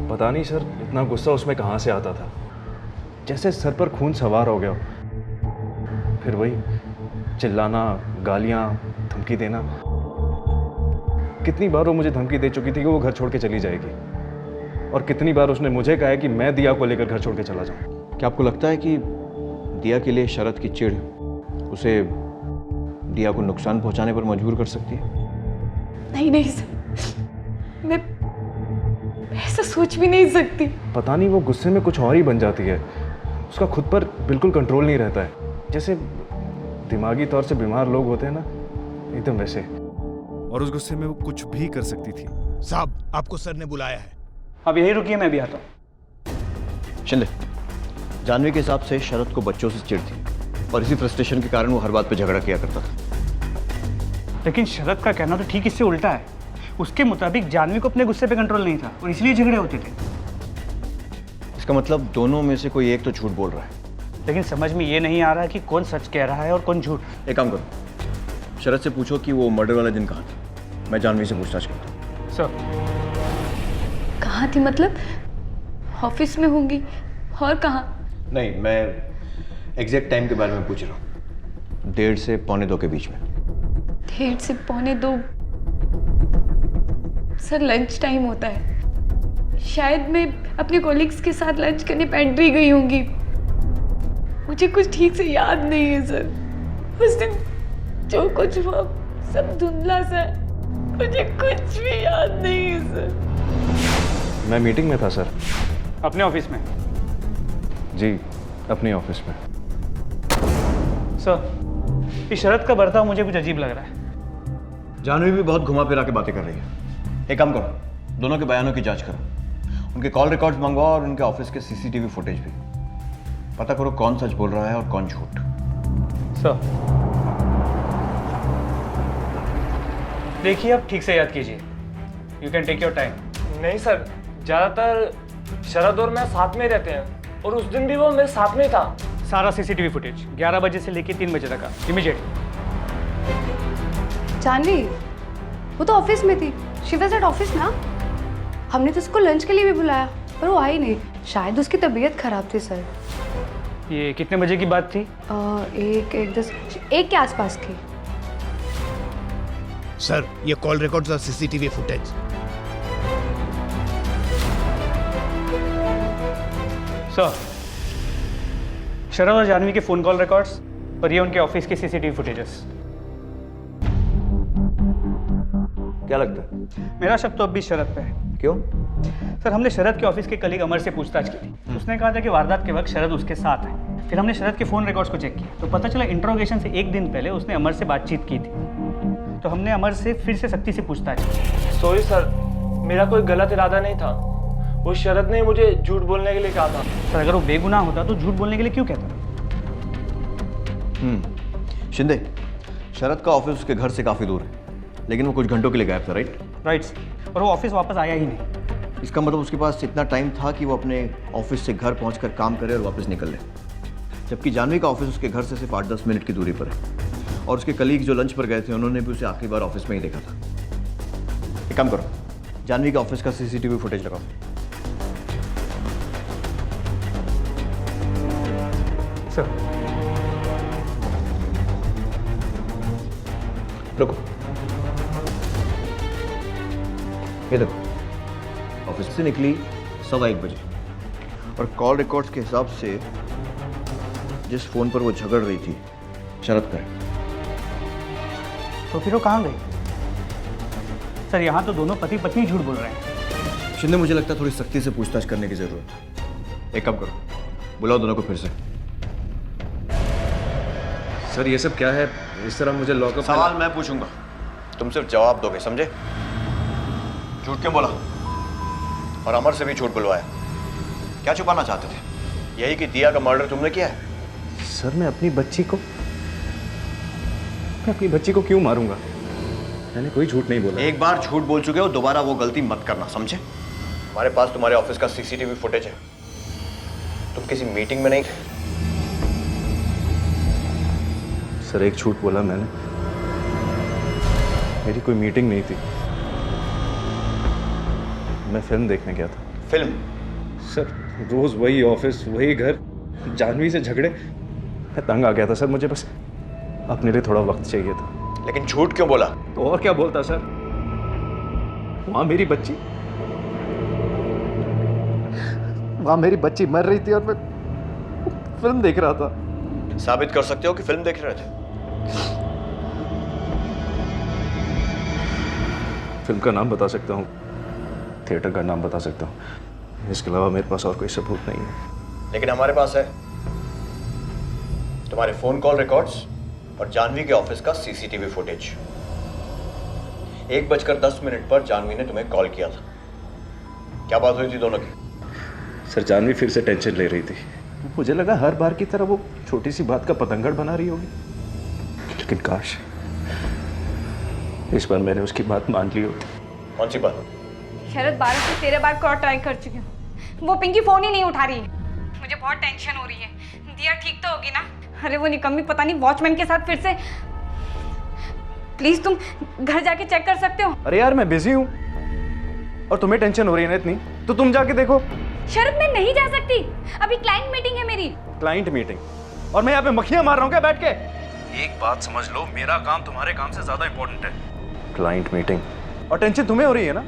पता नहीं सर, इतना गुस्सा उसमें कहाँ से आता था, जैसे सर पर खून सवार हो गया। फिर वही चिल्लाना, गालियाँ, धमकी देना। कितनी बार वो मुझे धमकी दे चुकी थी कि वो घर छोड़ के चली जाएगी, और कितनी बार उसने मुझे कहा है कि मैं दिया को लेकर घर छोड़ के चला जाऊं। क्या आपको लगता है कि दिया के लिए शरद की चिढ़ उसे दिया को नुकसान पहुंचाने पर मजबूर कर सकती है? नहीं नहीं सर, मैं ऐसा सोच भी नहीं सकती। पता नहीं वो गुस्से में कुछ और ही बन जाती है। उसका खुद पर बिल्कुल कंट्रोल नहीं रहता है, जैसे दिमागी तौर से बीमार लोग होते हैं ना, एकदम वैसे। और उस गुस्से में वो कुछ भी कर सकती थी। साहब, आपको सर ने बुलाया है। अब यही रुकिए, मैं भी आता हूँ। शिंदे, जानवी के हिसाब से शरद को बच्चों से चिढ़ थी और इसी फ्रस्ट्रेशन के कारण वो हर बात पे झगड़ा किया करता था। लेकिन शरद का कहना तो ठीक इससे उल्टा है। उसके मुताबिक जानवी को अपने गुस्से पे कंट्रोल नहीं था और इसलिए झगड़े होते थे। इसका मतलब दोनों में से कोई एक तो झूठ बोल रहा है। लेकिन समझ में ये नहीं आ रहा कि कौन सच कह रहा है और कौन झूठ। एक काम करो, शरद से पूछो कि वो मर्डर वाला दिन कहाँ था। मैं जानवी से पूछताछ करता हूँ। सर, कहाँ थी मतलब? ऑफिस में होंगी, और कहाँ? नहीं, मैं एग्जैक्ट टाइम के बारे में पूछ रहा हूँ। 1:30 से 1:45 के बीच में। 1:30 से 1:45? सर, लंच टाइम होता है। शायद मैं अपने कोलिग्स के साथ लंच करने पेंट्री गई होंगी। मुझे कुछ ठीक से याद नहीं है सर। उस दिन जो कुछ हुआ सब धुंधला सा है। मुझे कुछ भी याद नहीं है सर। मैं मीटिंग में था सर। अपने ऑफिस में? जी, अपने ऑफिस में। सर, इस शरद का बर्ताव मुझे कुछ अजीब लग रहा है। जानवी भी बहुत घुमा फिरा के बातें कर रही है। एक काम करो, दोनों के बयानों की जांच करो, उनके कॉल रिकॉर्ड्स मंगवाओ और उनके ऑफिस के सीसीटीवी फुटेज भी। पता करो कौन सच बोल रहा है और कौन झूठ। सर, देखिए, आप ठीक से याद कीजिए। You can take your time. नहीं सर, ज़्यादातर शरद और मैं साथ में रहते हैं और उस दिन भी वो मेरे साथ में ही था। सारा सीसीटीवी फुटेज 11 बजे से लेकर 3 बजे तक का, इमीडिएट। जानवी, वो तो ऑफिस में थी। शी वाज एट ऑफिस ना। हमने तो उसको लंच के लिए भी बुलाया पर वो आई नहीं। शायद उसकी तबीयत खराब थी सर। ये कितने बजे की बात थी? 1 के आसपास की। सर, ये कॉल रिकॉर्ड्स और सीसीटीवी फुटेज। सर, शरद और जानवी के फोन कॉल रिकॉर्ड्स और ये उनके ऑफिस के सीसीटीवी फुटेजेस। क्या लगता है? मेरा शक तो अब भी शरद पे है। क्यों? सर, हमने शरद के ऑफिस के कलीग अमर से पूछताछ की थी। उसने कहा था कि वारदात के वक्त शरद उसके साथ है। फिर हमने शरद के फ़ोन रिकॉर्ड्स को चेक किया तो पता चला इंट्रोगेशन से 1 दिन पहले उसने अमर से बातचीत की थी। तो हमने अमर से फिर से सख्ती से पूछताछ की। सॉरी सर, मेरा कोई गलत इरादा नहीं था। वो शरद ने मुझे झूठ बोलने के लिए कहा था। सर अगर वो बेगुनाह होता तो झूठ बोलने के लिए क्यों कहता? शिंदे, शरद का ऑफिस उसके घर से काफ़ी दूर है, लेकिन वो कुछ घंटों के लिए गायब था, राइट? राइट, और वो ऑफिस वापस आया ही नहीं। इसका मतलब उसके पास इतना टाइम था कि वो अपने ऑफिस से घर पहुंचकर काम करे और वापस निकल ले, जबकि जानवी का ऑफिस उसके घर से सिर्फ 8-10 मिनट की दूरी पर है। और उसके कलीग जो लंच पर गए थे, उन्होंने भी उसे आखिरी बार ऑफिस में ही देखा था। एक काम करो, जानवी का ऑफिस का CCTV फुटेज लगाओ। सर रुको, ये देखो, ऑफिस से निकली 1:15 बजे और कॉल रिकॉर्ड्स के हिसाब से जिस फोन पर वो झगड़ रही थी शरद का है। तो फिर वो कहाँ गई? सर यहाँ तो दोनों पति पत्नी झूठ बोल रहे हैं। शिंदे, मुझे लगता है थोड़ी सख्ती से पूछताछ करने की जरूरत है। एक काम करो, बुलाओ दोनों को फिर से। सर ये सब क्या है? इस तरह मुझे लॉकअप। सवाल मैं पूछूंगा, तुम सिर्फ जवाब दोगे, समझे? झूठ क्यों बोला और अमर से भी झूठ बुलवाया? क्या छुपाना चाहते थे? यही कि दिया का मर्डर तुमने किया है? सर मैं अपनी बच्ची को क्यों मारूंगा? मैंने कोई झूठ नहीं बोला। एक बार झूठ बोल चुके हो, दोबारा वो गलती मत करना, समझे? हमारे पास तुम्हारे ऑफिस का CCTV फुटेज है। तुम किसी मीटिंग में नहीं थे। सर एक झूठ बोला मैंने, मेरी कोई मीटिंग नहीं थी, मैं फिल्म देखने गया था। फिल्म? सर रोज वही ऑफिस, वही घर, जानवी से झगड़े, मैं तंग आ गया था सर। मुझे बस अपने लिए थोड़ा वक्त चाहिए था। लेकिन झूठ क्यों बोला? तो और क्या बोलता सर? वहां मेरी बच्ची मर रही थी और मैं फिल्म देख रहा था। साबित कर सकते हो कि फिल्म देख रहे थे? फिल्म का नाम बता सकता हूँ, थिएटर का नाम बता सकता हूँ, इसके अलावा मेरे पास और कोई सबूत नहीं है। लेकिन हमारे पास है तुम्हारे फोन कॉल रिकॉर्ड्स और जानवी के ऑफिस का CCTV फुटेज। 1:10 पर जानवी ने तुम्हें कॉल किया था। क्या बात हुई थी दोनों की? सर जानवी फिर से टेंशन ले रही थी। मुझे लगा हर बार की तरह वो छोटी सी बात का पतंगड़ बना रही होगी, लेकिन काश इस बार मैंने उसकी बात मान ली होती। कौन सी बात? शरद 12 से 13 बार कॉल ट्राई कर चुकी हूँ, वो पिंकी फोन ही नहीं उठा रही है। मुझे बहुत टेंशन हो रही है। दिया ठीक तो होगी ना? अरे वो निकम्मी पता नहीं वॉचमैन के साथ फिर से। प्लीज तुम घर जाके चेक कर सकते हो? अरे यार मैं बिजी हूँ और तुम्हें टेंशन हो रही है ना इतनी, तो तुम जाके देखो। शरद मैं नहीं जा सकती, अभी क्लाइंट मीटिंग है मेरी। Client meeting? और मैं यहाँ पे मक्खियां मार रहा हूँ क्या बैठ के? एक बात समझ लो, मेरा काम तुम्हारे काम से ज्यादा इंपॉर्टेंट है। क्लाइंट मीटिंग और टेंशन तुम्हें हो रही है ना?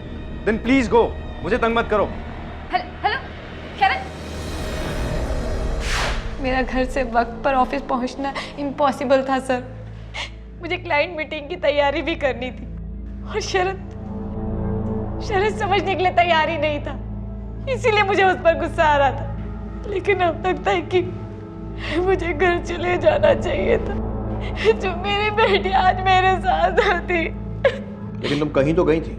देन प्लीज गो, मुझे तंग मत करो। हेलो शरद, मेरा घर से वक्त पर ऑफिस पहुंचना इम्पॉसिबल था सर। मुझे क्लाइंट मीटिंग की तैयारी भी करनी थी और शरद समझने के लिए तैयार ही नहीं था, इसीलिए मुझे उस पर गुस्सा आ रहा था। लेकिन अब लगता है कि मुझे घर चले जाना चाहिए था, जो मेरी बेटी आज मेरे साथ होती। लेकिन तुम कहीं तो गई थी।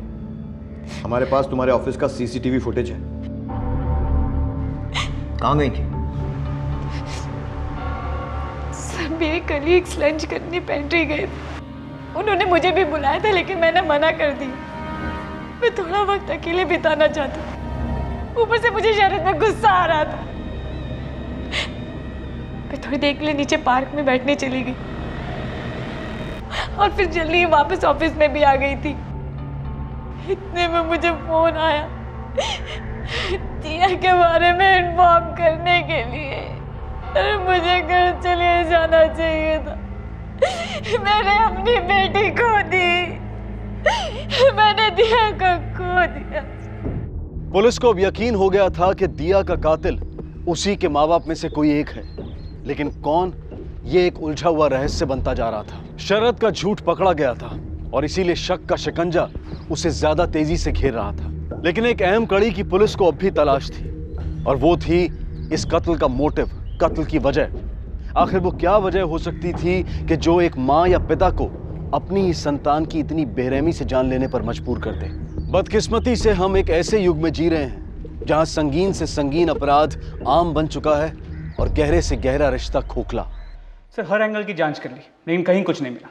हमारे पास तुम्हारे ऑफिस का CCTV फुटेज है। कहाँ गई थी? सर मेरे कलीग्स लंच करने पेंट्री गए थे। उन्होंने मुझे भी बुलाया था, लेकिन मैंने मना कर दी। मैं थोड़ा वक्त अकेले बिताना चाहती थी। ऊपर से मुझे शरद में गुस्सा आ रहा था। मैं थोड़ी देर के लिए नीचे पार्क में बैठने चली गई और फिर जल्दी वापस ऑफिस में भी आ गई थी। इतने में मुझे फोन आया दिया के बारे में इन्फॉर्म करने के लिए। अरे मुझे घर चले जाना चाहिए था। मैंने अपनी बेटी खो दी, मैंने दिया को खो दिया। पुलिस को अब यकीन हो गया था कि दिया का कातिल उसी के माँ बाप में से कोई एक है, लेकिन कौन, ये एक उलझा हुआ रहस्य बनता जा रहा था। शरद का झूठ पकड़ा गया था और इसीलिए शक का शिकंजा उसे ज्यादा तेजी से घेर रहा था। लेकिन एक अहम कड़ी की पुलिस को अब भी तलाश थी, और वो थी इस कत्ल का मोटिव, कत्ल की वजह। आखिर वो क्या वजह हो सकती थी कि जो एक माँ या पिता को अपनी ही संतान की इतनी बेरहमी से जान लेने पर मजबूर कर दे। बदकिस्मती से हम एक ऐसे युग में जी रहे हैं जहां संगीन से संगीन अपराध आम बन चुका है और गहरे से गहरा रिश्ता खोखला। सर हर एंगल की जांच कर ली लेकिन कहीं कुछ नहीं मिला।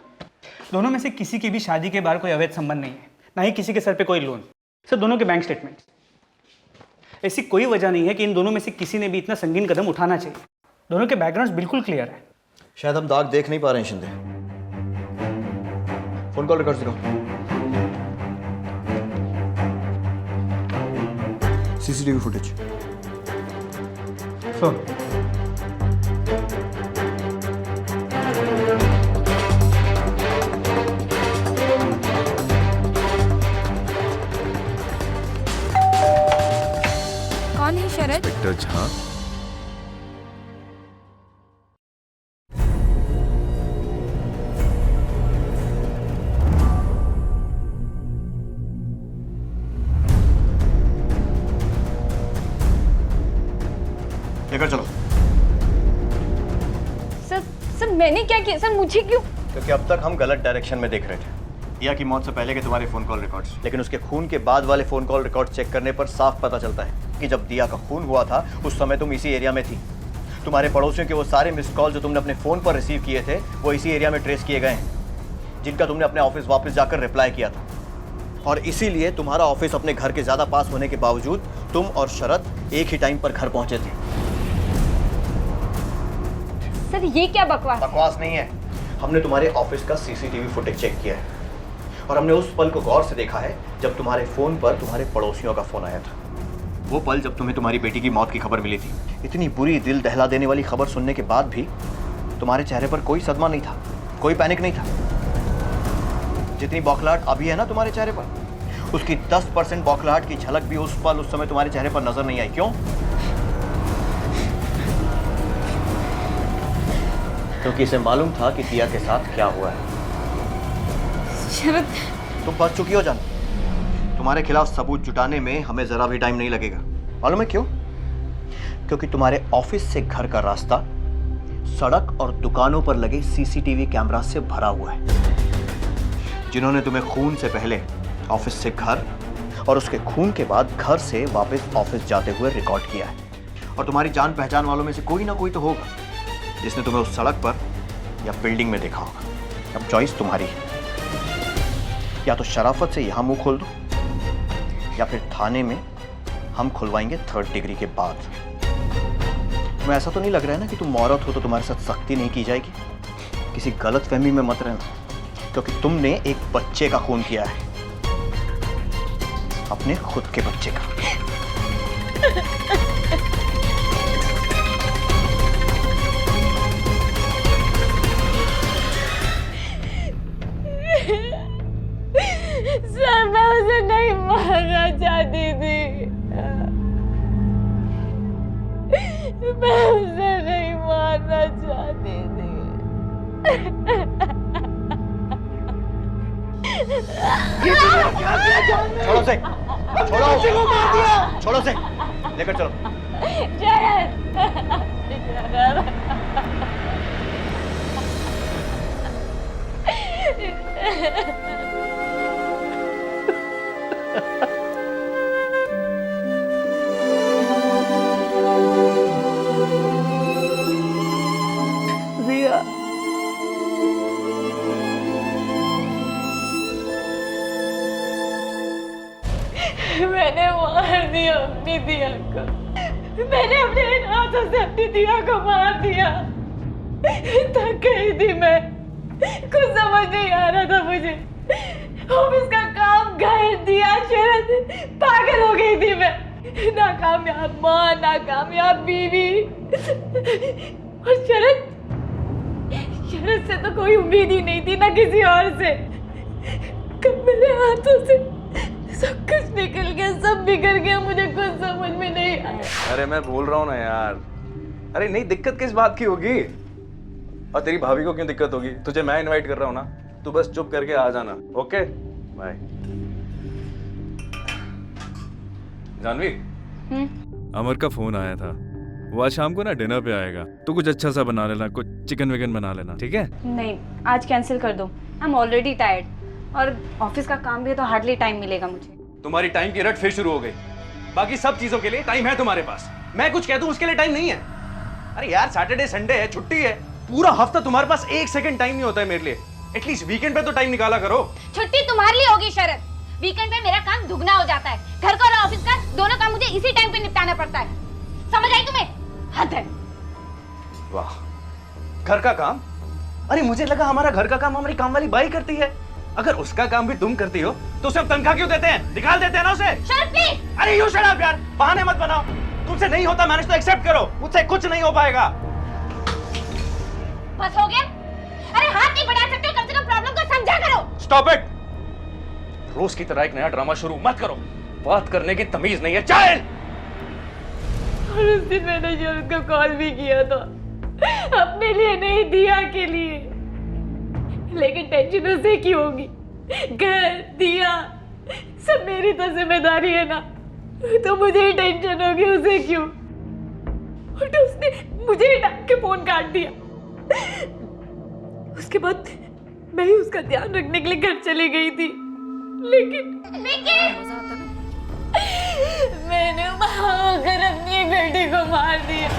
दोनों में से किसी की भी शादी के बाहर कोई अवैध संबंध नहीं है, ना ही किसी के सर पे कोई लोन। सर दोनों के बैंक स्टेटमेंट, ऐसी कोई वजह नहीं है कि इन दोनों में से किसी ने भी इतना संगीन कदम उठाना चाहिए। दोनों के बैकग्राउंड बिल्कुल क्लियर है। शायद हम दाग देख नहीं पा रहे हैं शिंदे। फोन कॉल रिकॉर्ड्स दिखाओ। CCTV footage. सर कौन है शरद? इंस्पेक्टर झा। लेकर चलो। सर मैंने क्या किया? सर मुझे क्यों? क्योंकि अब तक हम गलत डायरेक्शन में देख रहे थे। दिया की मौत से पहले के तुम्हारे फोन कॉल रिकॉर्ड्स, लेकिन उसके खून के बाद वाले फोन कॉल रिकॉर्ड चेक करने पर साफ पता चलता है कि जब दिया का खून हुआ था उस समय तुम इसी एरिया में थी। तुम्हारे पड़ोसियों के वो सारे मिस्ड कॉल जो तुमने अपने फोन पर रिसीव किए थे वो इसी एरिया में ट्रेस किए गए हैं, जिनका तुमने अपने ऑफिस वापस जाकर रिप्लाई किया था। और इसीलिए तुम्हारा ऑफिस अपने घर के ज्यादा पास होने के बावजूद तुम और शरद एक ही टाइम पर घर पहुंचे थे। सर ये क्या बकवास? बकवास नहीं है। हमने तुम्हारे ऑफिस का सीसीटीवी फुटेज चेक किया है और हमने उस पल को गौर से देखा है जब तुम्हारे फोन पर तुम्हारे पड़ोसियों का फोन आया था। वो पल जब तुम्हें तुम्हारी बेटी की मौत की खबर मिली थी। इतनी बुरी, दिल दहला देने वाली खबर सुनने के बाद भी तुम्हारे चेहरे पर कोई सदमा नहीं था, कोई पैनिक नहीं था। जितनी बौखलाहट अभी है ना तुम्हारे चेहरे पर, उसकी 10% बौखलाहट की झलक भी उस पल, उस समय तुम्हारे चेहरे पर नजर नहीं आई। क्यों? क्योंकि इसे मालूम था कि दिया के साथ क्या हुआ है। शरद, तुम फंस चुकी हो जान। तुम्हारे खिलाफ सबूत जुटाने में हमें जरा भी टाइम नहीं लगेगा। मालूम है क्यों? क्योंकि तुम्हारे ऑफिस से घर का रास्ता सड़क और दुकानों पर लगे सीसीटीवी कैमरा से भरा हुआ है, जिन्होंने तुम्हें खून से पहले ऑफिस से घर और उसके खून के बाद घर से वापस ऑफिस जाते हुए रिकॉर्ड किया है। और तुम्हारी जान पहचान वालों में से कोई ना कोई तो होगा जिसने तुम्हें उस सड़क पर या बिल्डिंग में देखा होगा। अब चॉइस तुम्हारी है, या तो शराफत से यहां मुंह खोल दो या फिर थाने में हम खुलवाएंगे 3rd डिग्री के बाद। तुम्हें ऐसा तो नहीं लग रहा है ना कि तुम औरत हो तो तुम्हारे साथ सख्ती नहीं की जाएगी? किसी गलत फहमी में मत रहना, क्योंकि तुमने एक बच्चे का खून किया है, अपने खुद के बच्चे का। सर मैं उसे नहीं मारना चाहती थी, मैं उसे नहीं मारना चाहती थी। ये क्या किया जान? छोड़ो से, छोड़ो से, लेकर चलो। दिया, मैंने मार दिया अपनी दिया को। मैंने अपने इन हाथों से अपनी दिया को मार दिया। थक गई थी मैं, कुछ समझ नहीं आ रहा था मुझे। ऑफिस का काम, घर, दिया, शरद, पागल हो गई थी मैं। नाकामयाब माँ, नाकामयाब बीवी, और शरद से तो कोई उम्मीद ही नहीं थी, ना किसी और से। कब मेरे हाथों से सब कुछ निकल गया, सब बिगड़ गया, मुझे कुछ समझ में नहीं आया। अरे मैं बोल रहा हूँ ना यार। अरे नहीं, दिक्कत किस बात की होगी? और तेरी भाभी को क्यों दिक्कत होगी? तुझे मैं इनवाइट कर रहा हूँ ना, तू बस चुप करके आ जाना। Okay bye. जानवी, अमर का फोन आया था, वो आज शाम को ना डिनर पे आएगा, तो कुछ अच्छा सा बना लेना, कुछ चिकन विकन बना लेना, ठीक है? नहीं, आज कैंसिल कर दो। आई एम ऑलरेडी टायर्ड और ऑफिस का काम भी है तो हार्डली टाइम मिलेगा मुझे। तुम्हारी टाइम की रट फिर शुरू हो गई। बाकी सब चीजों के लिए टाइम है तुम्हारे पास, मैं कुछ कह दूं उसके लिए टाइम नहीं है। अरे यार सैटरडे संडे है, छुट्टी है, पूरा हफ्ता तुम्हारे पास 1 सेकंड टाइम नहीं होता है मेरे लिए। एटलीस्ट वीकेंड पे तो टाइम निकाला करो। छुट्टी तुम्हारे लिए होगी शरद, वीकेंड पे मेरा काम दुगना हो जाता है। घर का और ऑफिस का दोनों काम मुझे इसी टाइम पे निपटाना पड़ता है। समझ आई तुम्हें? हद है। वाह, घर का काम? अरे मुझे लगा हमारा घर का काम हमारी काम वाली बाई करती है। अगर उसका काम भी तुम करती हो तो उसे हम तनख्वाह क्यों देते हैं? निकाल देते हैं ना उसे। शरद प्लीज। अरे यू शट अप यार, बहाने मत बनाओ। तुमसे नहीं होता मैनेज तो एक्सेप्ट करो, मुझसे कुछ नहीं हो पाएगा। बस हो गया? अरे हाथ नहीं बढ़ा सकते हो, कम से कम प्रॉब्लम को समझा करो। Stop it. रोज की तरह एक नया ड्रामा शुरू मत करो, बात करने की तमीज नहीं है। चाइल्ड। और उस दिन मैंने शरद को कॉल भी किया था, अपने लिए नहीं दिया के लिए, लेकिन टेंशन उसे क्यों होगी? घर दिया सब मेरी तो जिम्मेदारी है ना, तो मुझे ही टेंशन होगी, उसे क्यों? और तो उसने मुझे ही डांट के फोन काट दिया। उसके बाद मैं ही उसका ध्यान रखने के लिए घर चली गई थी, लेकिन मैंने वहां कर अपनी बेटी को मार दिया।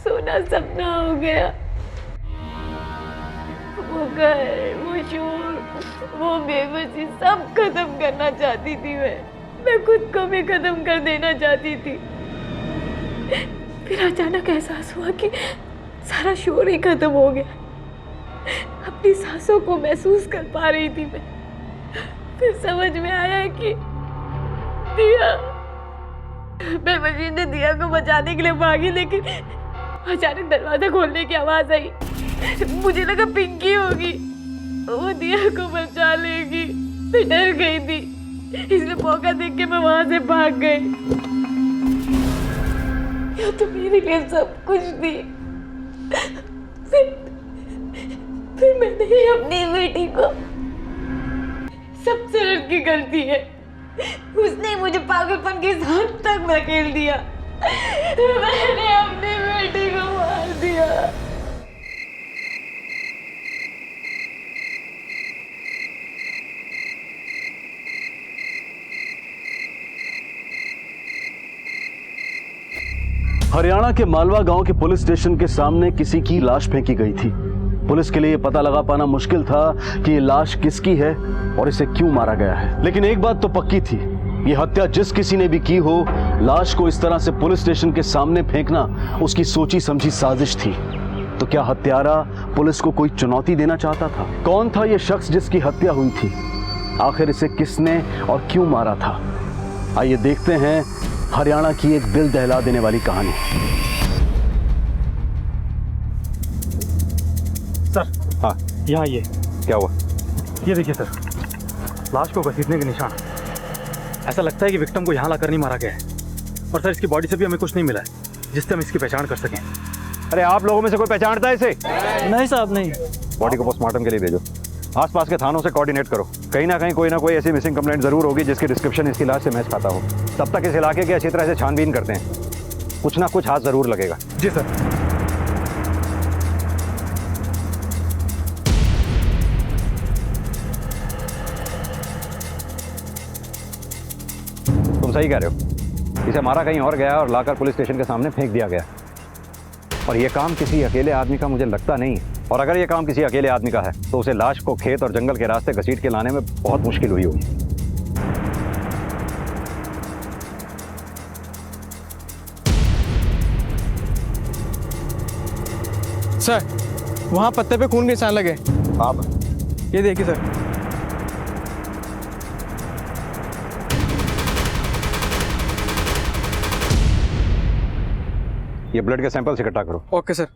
सोना सपना हो गया, वो घर, वो शोर, वो बेबसी सब खत्म करना चाहती थी। मैं खुद को भी खत्म कर देना चाहती थी। फिर अचानक एहसास हुआ कि सारा शोर ही खत्म हो गया। अपनी सांसों को महसूस कर पा रही थी मैं। फिर समझ में आया कि दिया, मैं मशीन ने दिया को बचाने के लिए भागी, लेकिन अचानक दरवाजा खोलने की आवाज आई। मुझे लगा पिंकी होगी, वो दिया को बचा लेगी। मैं डर गई थी, इसलिए मौका देख के मैं वहां से भाग गई। या तो मेरे लिए सब कुछ थी, फिर मैंने ही अपनी बेटी को, सब शरद की गलती है, उसने मुझे पागलपन के साथ तक धकेल दिया। मैंने अपनी बेटी को मार दिया। हरियाणा के मालवा गांव के पुलिस स्टेशन के सामने किसी की लाश फेंकी गई थी। पुलिस के लिए पता लगा पाना मुश्किल था कि ये लाश किसकी है और इसे क्यों मारा गया है, लेकिन एक बात तो पक्की थी, ये हत्या जिस किसी ने भी की हो, लाश को इस तरह से पुलिस स्टेशन के सामने फेंकना उसकी सोची समझी साजिश थी। तो क्या हत्यारा पुलिस को कोई चुनौती देना चाहता था? कौन था ये शख्स जिसकी हत्या हुई थी? आखिर इसे किसने और क्यों मारा था? आइए देखते हैं हरियाणा की एक दिल दहला देने वाली कहानी। सर, हाँ, यहाँ ये क्या हुआ? ये देखिए सर, लाश को घसीटने के निशान। ऐसा लगता है कि विक्टिम को यहाँ लाकर नहीं मारा गया है। और सर, इसकी बॉडी से भी हमें कुछ नहीं मिला है जिससे हम इसकी पहचान कर सकें। अरे आप लोगों में से कोई पहचानता है इसे? नहीं साहब, नहीं। बॉडी को पोस्टमार्टम के लिए भेजो, आसपास के थानों से कोऑर्डिनेट करो। कहीं ना कहीं कोई ना कोई ऐसी मिसिंग कंप्लेंट जरूर होगी जिसकी डिस्क्रिप्शन इसकी लाश से मैच खाता हो। तब तक इस इलाके के अच्छी तरह से छानबीन करते हैं, कुछ ना कुछ हाथ जरूर लगेगा। जी सर। तुम सही कह रहे हो, इसे मारा कहीं और गया और लाकर पुलिस स्टेशन के सामने फेंक दिया गया। और यह काम किसी अकेले आदमी का मुझे लगता नहीं, और अगर यह काम किसी अकेले आदमी का है तो उसे लाश को खेत और जंगल के रास्ते घसीट के लाने में बहुत मुश्किल हुई होगी। सर, वहाँ पत्ते पे खून के निशान लगे। आप ये देखिए सर। ये ब्लड के सैंपल्स इकट्ठा करो। Okay sir.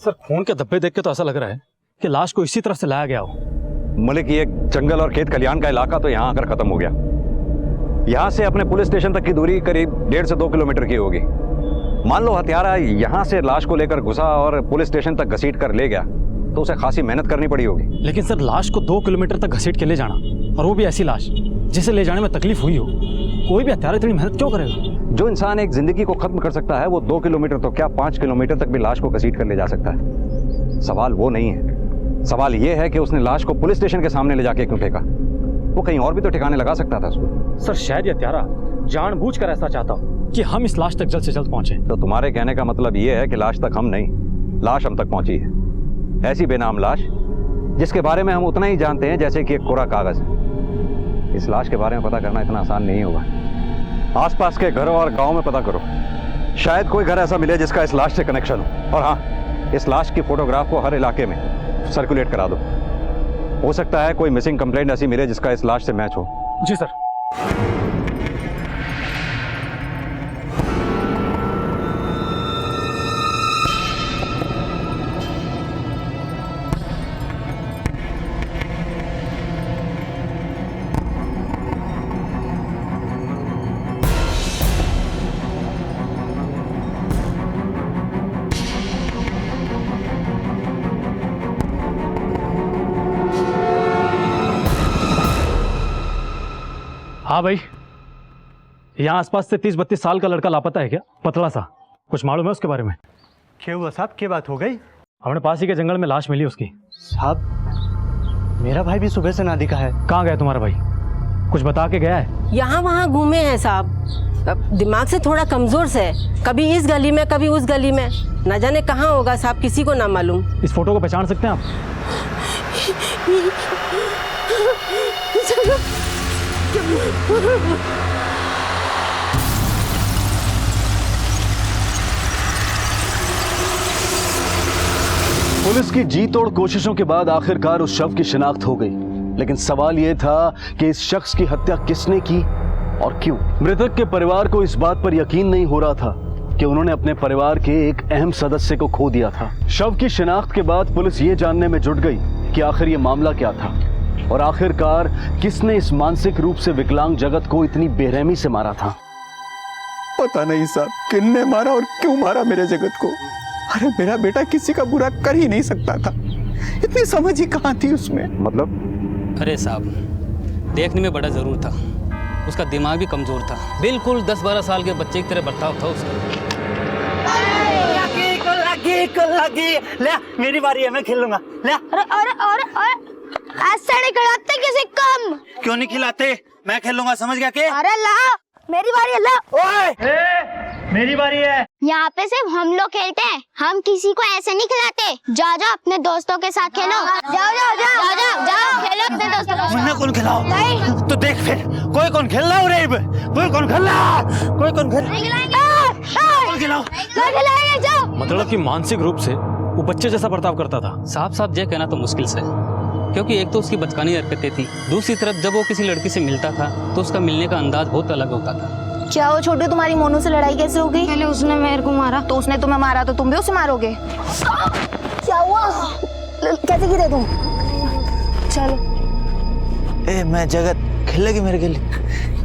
सर, खून के धब्बे देख के तो ऐसा लग रहा है कि लाश को इसी तरफ से लाया गया हो। मलिक, ये जंगल और खेत खलियान का इलाका तो यहाँ आकर खत्म हो गया। यहाँ से अपने पुलिस स्टेशन तक की दूरी करीब 1.5 से 2 किलोमीटर की होगी। मान लो हत्यारा यहाँ से लाश को लेकर घुसा और पुलिस स्टेशन तक घसीट कर ले गया तो उसे खासी मेहनत करनी पड़ी होगी। लेकिन सर, लाश को 2 किलोमीटर तक घसीट के ले जाना, और वो भी ऐसी लाश जिसे ले जाने में तकलीफ हुई हो, कोई भी हत्यारा इतनी मेहनत क्यों करेगा? जो इंसान एक जिंदगी को खत्म कर सकता है वो 2 किलोमीटर तो क्या 5 किलोमीटर तक भी लाश को घसीट कर ले जा सकता है। सवाल वो नहीं है, सवाल ये है कि उसने लाश को पुलिस स्टेशन के सामने ले जाके क्यों फेंका? वो कहीं और भी तो ठिकाने लगा सकता था उसको। सर शायद ये त्यारा जानबूझकर ऐसा चाहता हो कि हम इस लाश तक जल्द से जल्द पहुंचे। तो तुम्हारे कहने का मतलब ये है कि लाश तक हम नहीं, लाश हम तक पहुंची है। ऐसी बेनाम लाश जिसके बारे में हम उतना ही जानते हैं जैसे कि एक कोरा कागज। इस लाश के बारे में पता करना इतना आसान नहीं होगा। आसपास के घरों और गांव में पता करो, शायद कोई घर ऐसा मिले जिसका इस लाश से कनेक्शन हो। और हाँ, इस लाश की फोटोग्राफ को हर इलाके में सर्कुलेट करा दो। हो सकता है कोई मिसिंग कंप्लेंट ऐसी मिले जिसका इस लाश से मैच हो। जी सर। हाँ भाई, यहाँ आसपास से 30-32 साल का लड़का लापता है क्या? पतला सा, कुछ मालूम है उसके बारे में? क्या हुआ साहब, क्या बात हो गई? हमने पास ही के जंगल में लाश मिली उसकी। साहब मेरा भाई भी सुबह से ना दिखा है। कहाँ गया तुम्हारा भाई? कुछ बता के गया है? यहाँ वहाँ घूमे हैं साहब, दिमाग से थोड़ा कमजोर से, कभी इस गली में कभी उस गली में, न जाने कहाँ होगा साहब, किसी को ना मालूम। इस फोटो को पहचान सकते हैं आप? पुलिस की जी तोड़ कोशिशों के बाद आखिरकार उस शव की शिनाख्त हो गई, लेकिन सवाल यह था कि इस शख्स की हत्या किसने की और क्यों। मृतक के परिवार को इस बात पर यकीन नहीं हो रहा था कि उन्होंने अपने परिवार के एक अहम सदस्य को खो दिया था। शव की शिनाख्त के बाद पुलिस ये जानने में जुट गई कि आखिर ये मामला क्या था और आखिरकार किसने इस मानसिक रूप से विकलांग जगत को इतनी बेरहमी से मारा था। पता नहीं साहब, किसने मारा और क्यों मारा मेरे जगत को। अरे मेरा बेटा किसी का बुरा कर ही नहीं सकता था, इतनी समझ ही कहाँ थी उसमें। मतलब? अरे साहब, देखने में बड़ा जरूर था, उसका दिमाग भी कमजोर था, बिल्कुल 10-12 साल के बच्चे की तरह बर्ताव था उसका। लगी ले, मेरी बारी है, मैं खेलूंगा। ले। अरे ऐसे नहीं खिलाते किसी कम। क्यों नहीं खिलाते? मैं खेलूंगा, समझ गया के? अरे ला, मेरी बारी है, ला। ओए, मेरी बारी है। यहाँ पे सिर्फ हम लोग खेलते हैं, हम किसी को ऐसे नहीं खिलाते। जाओ जाओ अपने दोस्तों के साथ खेलो। जाओ जाओ जाओ जाओ जाओ जाओ खेलो अपने दोस्तों के साथ। कौन खिलाओ? तो देख फिर, कोई कौन खेल रहा है? कोई कौन खेल रहा? कोई कौन खेल खिलाओ? मतलब कि मानसिक रूप से वो बच्चे जैसा बर्ताव करता था। साफ ये कहना तो मुश्किल से, क्योंकि एक तो उसकी बचकानी हरकतें थी, दूसरी तरफ जब वो किसी लड़की से मिलता था तो उसका मिलने का अंदाज बहुत अलग होता था। क्या वो छोटे, तुम्हारी मोनू से लड़ाई कैसे हो गई? पहले उसने मेरे को मारा, तो उसने तुम्हें मारा तो तुम भी उसे मारोगे? क्या हुआ? कैसे गिरे तुम? चलो। ए मैं जगत खेलेगी मेरे के लिए,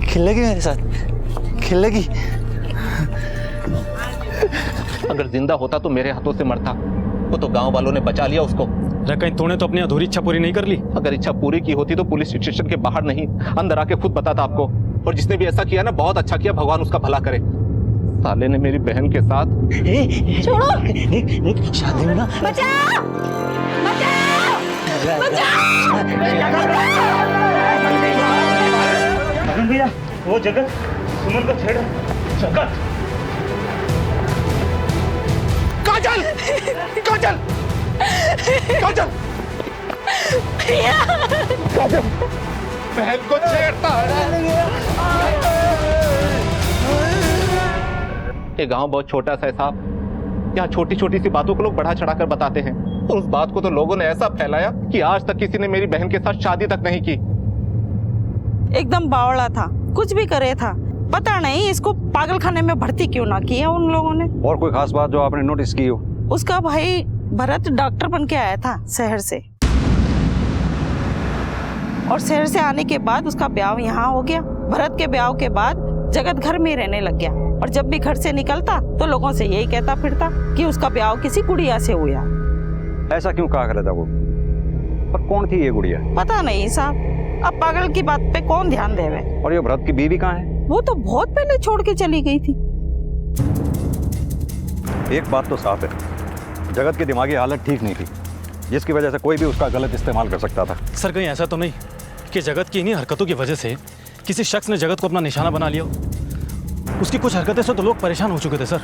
खेलेगी मेरे साथ, खेलेगी। अगर जिंदा होता तो मेरे हाथों से मरता, वो तो गांव वालों ने बचा लिया उसको। कहीं तूने तो अपनी अधूरी इच्छा पूरी नहीं कर ली? अगर इच्छा पूरी की होती तो पुलिस स्टेशन के बाहर नहीं, अंदर आके खुद बताता आपको। और जिसने भी ऐसा किया ना, बहुत अच्छा किया, भगवान उसका भला करे। साले ने मेरी बहन के साथ छोड़ो, शादी में ना बचाओ, भैया, वो जगत सुमन को छेड़ा। जगत, काजल, काजल, काजल, काजल, बहन को छेड़ता है। ये गांव बहुत छोटा सा है साहब, यहाँ छोटी छोटी सी बातों को लोग बढ़ा चढ़ाकर बताते हैं, और उस बात को तो लोगों ने ऐसा फैलाया कि आज तक किसी ने मेरी बहन के साथ शादी तक नहीं की। एकदम बावड़ा था, कुछ भी करे था, पता नहीं इसको पागलखाने में भर्ती क्यों ना किया उन लोगों ने। और कोई खास बात जो आपने नोटिस की हो? उसका भाई भरत डॉक्टर बन के आया था शहर से, और शहर से आने के बाद उसका ब्याह यहाँ हो गया। भरत के ब्याह के बाद जगत घर में रहने लग गया, और जब भी घर से निकलता तो लोगों से यही कहता फिरता कि उसका ब्याह किसी गुड़िया से हुआ। ऐसा क्यों कहा करता वो? पर कौन थी ये गुड़िया? पता नहीं साहब, अब पागल की बात पे कौन ध्यान देवे। और ये भरत की बीवी कहाँ है? वो तो बहुत पहले छोड़ के चली गई थी। एक बात तो साफ है, जगत की दिमागी हालत ठीक नहीं थी। जिसकी वजह से कोई भी उसका गलत इस्तेमाल कर सकता था। सर कहीं ऐसा तो नहीं कि जगत की इन्हीं हरकतों की वजह से किसी शख्स ने जगत को अपना निशाना बना लिया हो? उसकी कुछ हरकतें से तो लोग परेशान हो चुके थे सर,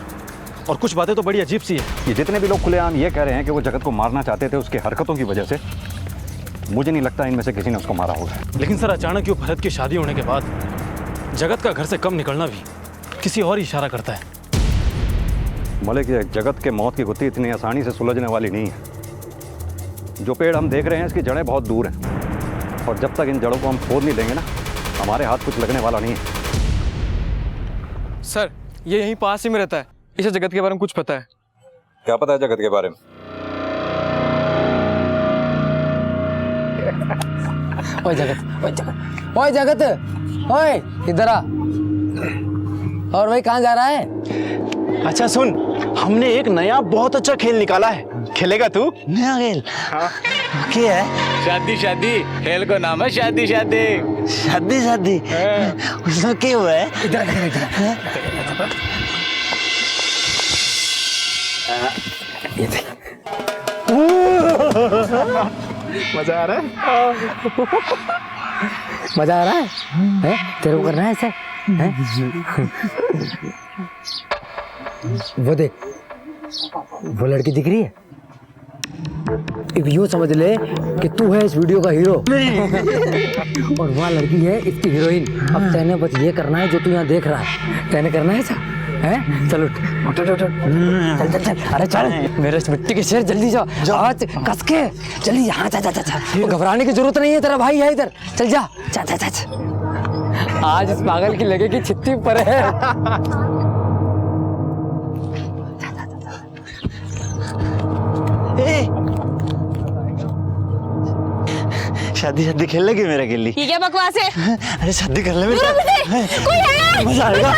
और कुछ बातें तो बड़ी अजीब सी है। ये जितने भी लोग खुलेआम ये कह रहे हैं कि वो जगत को मारना चाहते थे उसकी हरकतों की वजह से, मुझे नहीं लगता इनमें से किसी ने उसको मारा होगा। लेकिन सर अचानक यूँ भरत की शादी होने के बाद जगत का घर से कम निकलना भी किसी और ही इशारा करता है। मलिक, ये जगत के मौत की गुत्थी इतनी आसानी से सुलझने वाली नहीं है। जो पेड़ हम देख रहे हैं इसकी जड़ें बहुत दूर हैं, और जब तक इन जड़ों को हम खोद नहीं देंगे ना, हमारे हाथ कुछ लगने वाला नहीं है। सर ये यहीं पास ही में रहता है, इसे जगत के बारे में कुछ पता है? क्या पता है जगत के बारे में? ओए जगत, ओए जगत, ओए जगत, ओए इधर आ। और भाई कहाँ जा रहा है? अच्छा सुन, हमने एक नया बहुत अच्छा खेल निकाला है, खेलेगा तू? नया खेल? हाँ। क्या है? शादी शादी, खेल का नाम है शादी शादी। शादी शादी? उसमें क्या हुआ है? इधर ये देख। मजा आ रहा है? मजा आ रहा है? हैं? तेरे को करना है ऐसे? हैं? वो देख, वो लड़की दिख रही है? यूँ समझ ले कि तू है इस वीडियो का हीरो और वहाँ लड़की है इसकी हीरोइन। अब तेने बस ये करना है जो तू यहाँ देख रहा है, तेने करना है ऐसा है? चल उठ उठ उठ उठ, चल चल चल, अरे चल मेरे मिट्टी के शेर, जल्दी जाओ, आज कस के जल्दी। यहाँ जा जा जा, घबराने की जरूरत नहीं है, तेरा भाई है इधर, चल जा जा जा जा। आज इस पागल की लगेगी छित्ती पर है। शादी शादी खेल लेगी मेरा गिल्ली? ये क्या बकवास है? अरे शादी कर ले बेटा, कोई है? मजा आएगा।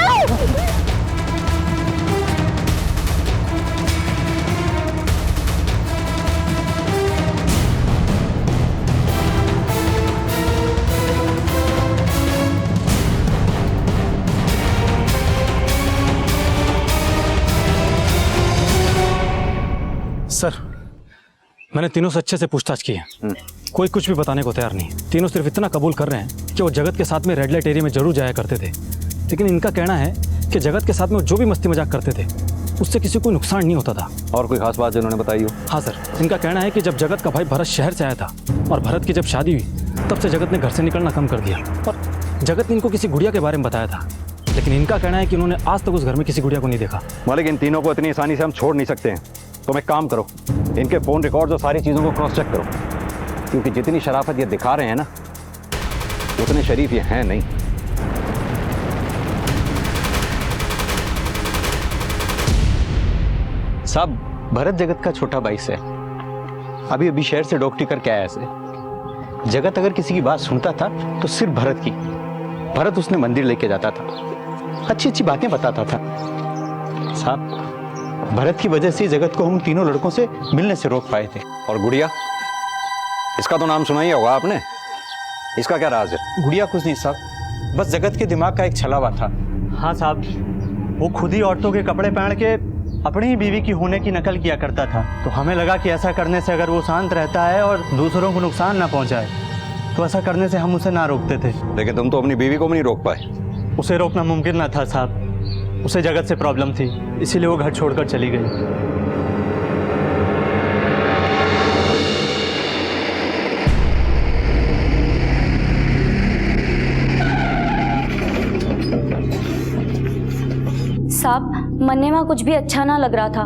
सर मैंने तीनों से अच्छे से पूछताछ की है, कोई कुछ भी बताने को तैयार नहीं। तीनों सिर्फ इतना कबूल कर रहे हैं कि वो जगत के साथ में रेड लाइट एरिया में जरूर जाया करते थे, लेकिन इनका कहना है कि जगत के साथ में जो भी मस्ती मजाक करते थे उससे किसी को नुकसान नहीं होता था। और कोई खास बात जो उन्होंने बताई हो? हाँ सर, इनका कहना है कि जब जगत का भाई भरत शहर से आया था और भरत की जब शादी हुई तब से जगत ने घर से निकलना कम कर दिया, और जगत ने इनको किसी गुड़िया के बारे में बताया था, लेकिन इनका कहना है कि उन्होंने आज तक उस घर में किसी गुड़िया को नहीं देखा। मालिक, इन तीनों को इतनी आसानी से हम छोड़ नहीं सकते हैं। तुम एक काम करो, इनके फ़ोन रिकॉर्ड्स और सारी चीज़ों को क्रॉस चेक करो, क्योंकि जितनी शराफत ये दिखा रहे हैं ना, उतने शरीफ ये हैं नहीं। साहब, भरत जगत का छोटा भाई से अभी अभी शहर से डॉक्टरी करके आया से। जगत अगर किसी की बात सुनता था तो सिर्फ भरत की। भरत उसने मंदिर लेके जाता था, अच्छी अच्छी बातें बताता था। साहब, भरत की वजह से जगत को हम तीनों लड़कों से मिलने से रोक पाए थे। और गुड़िया, इसका तो नाम सुना ही होगा आपने, इसका क्या राज है? गुड़िया कुछ नहीं साहब, बस जगत के दिमाग का एक छलावा था। हाँ साहब, वो खुद ही औरतों के कपड़े पहन के अपनी ही बीवी की होने की नकल किया करता था, तो हमें लगा कि ऐसा करने से अगर वो शांत रहता है और दूसरों को नुकसान ना पहुंचाए तो ऐसा करने से हम उसे ना रोकते थे। लेकिन तुम तो अपनी बीवी को भी नहीं रोक पाए। उसे रोकना मुमकिन ना था साहब, उसे जगत से प्रॉब्लम थी, इसीलिए वो घर छोड़कर चली गई। साहब, मन्नेवा कुछ भी अच्छा ना लग रहा था।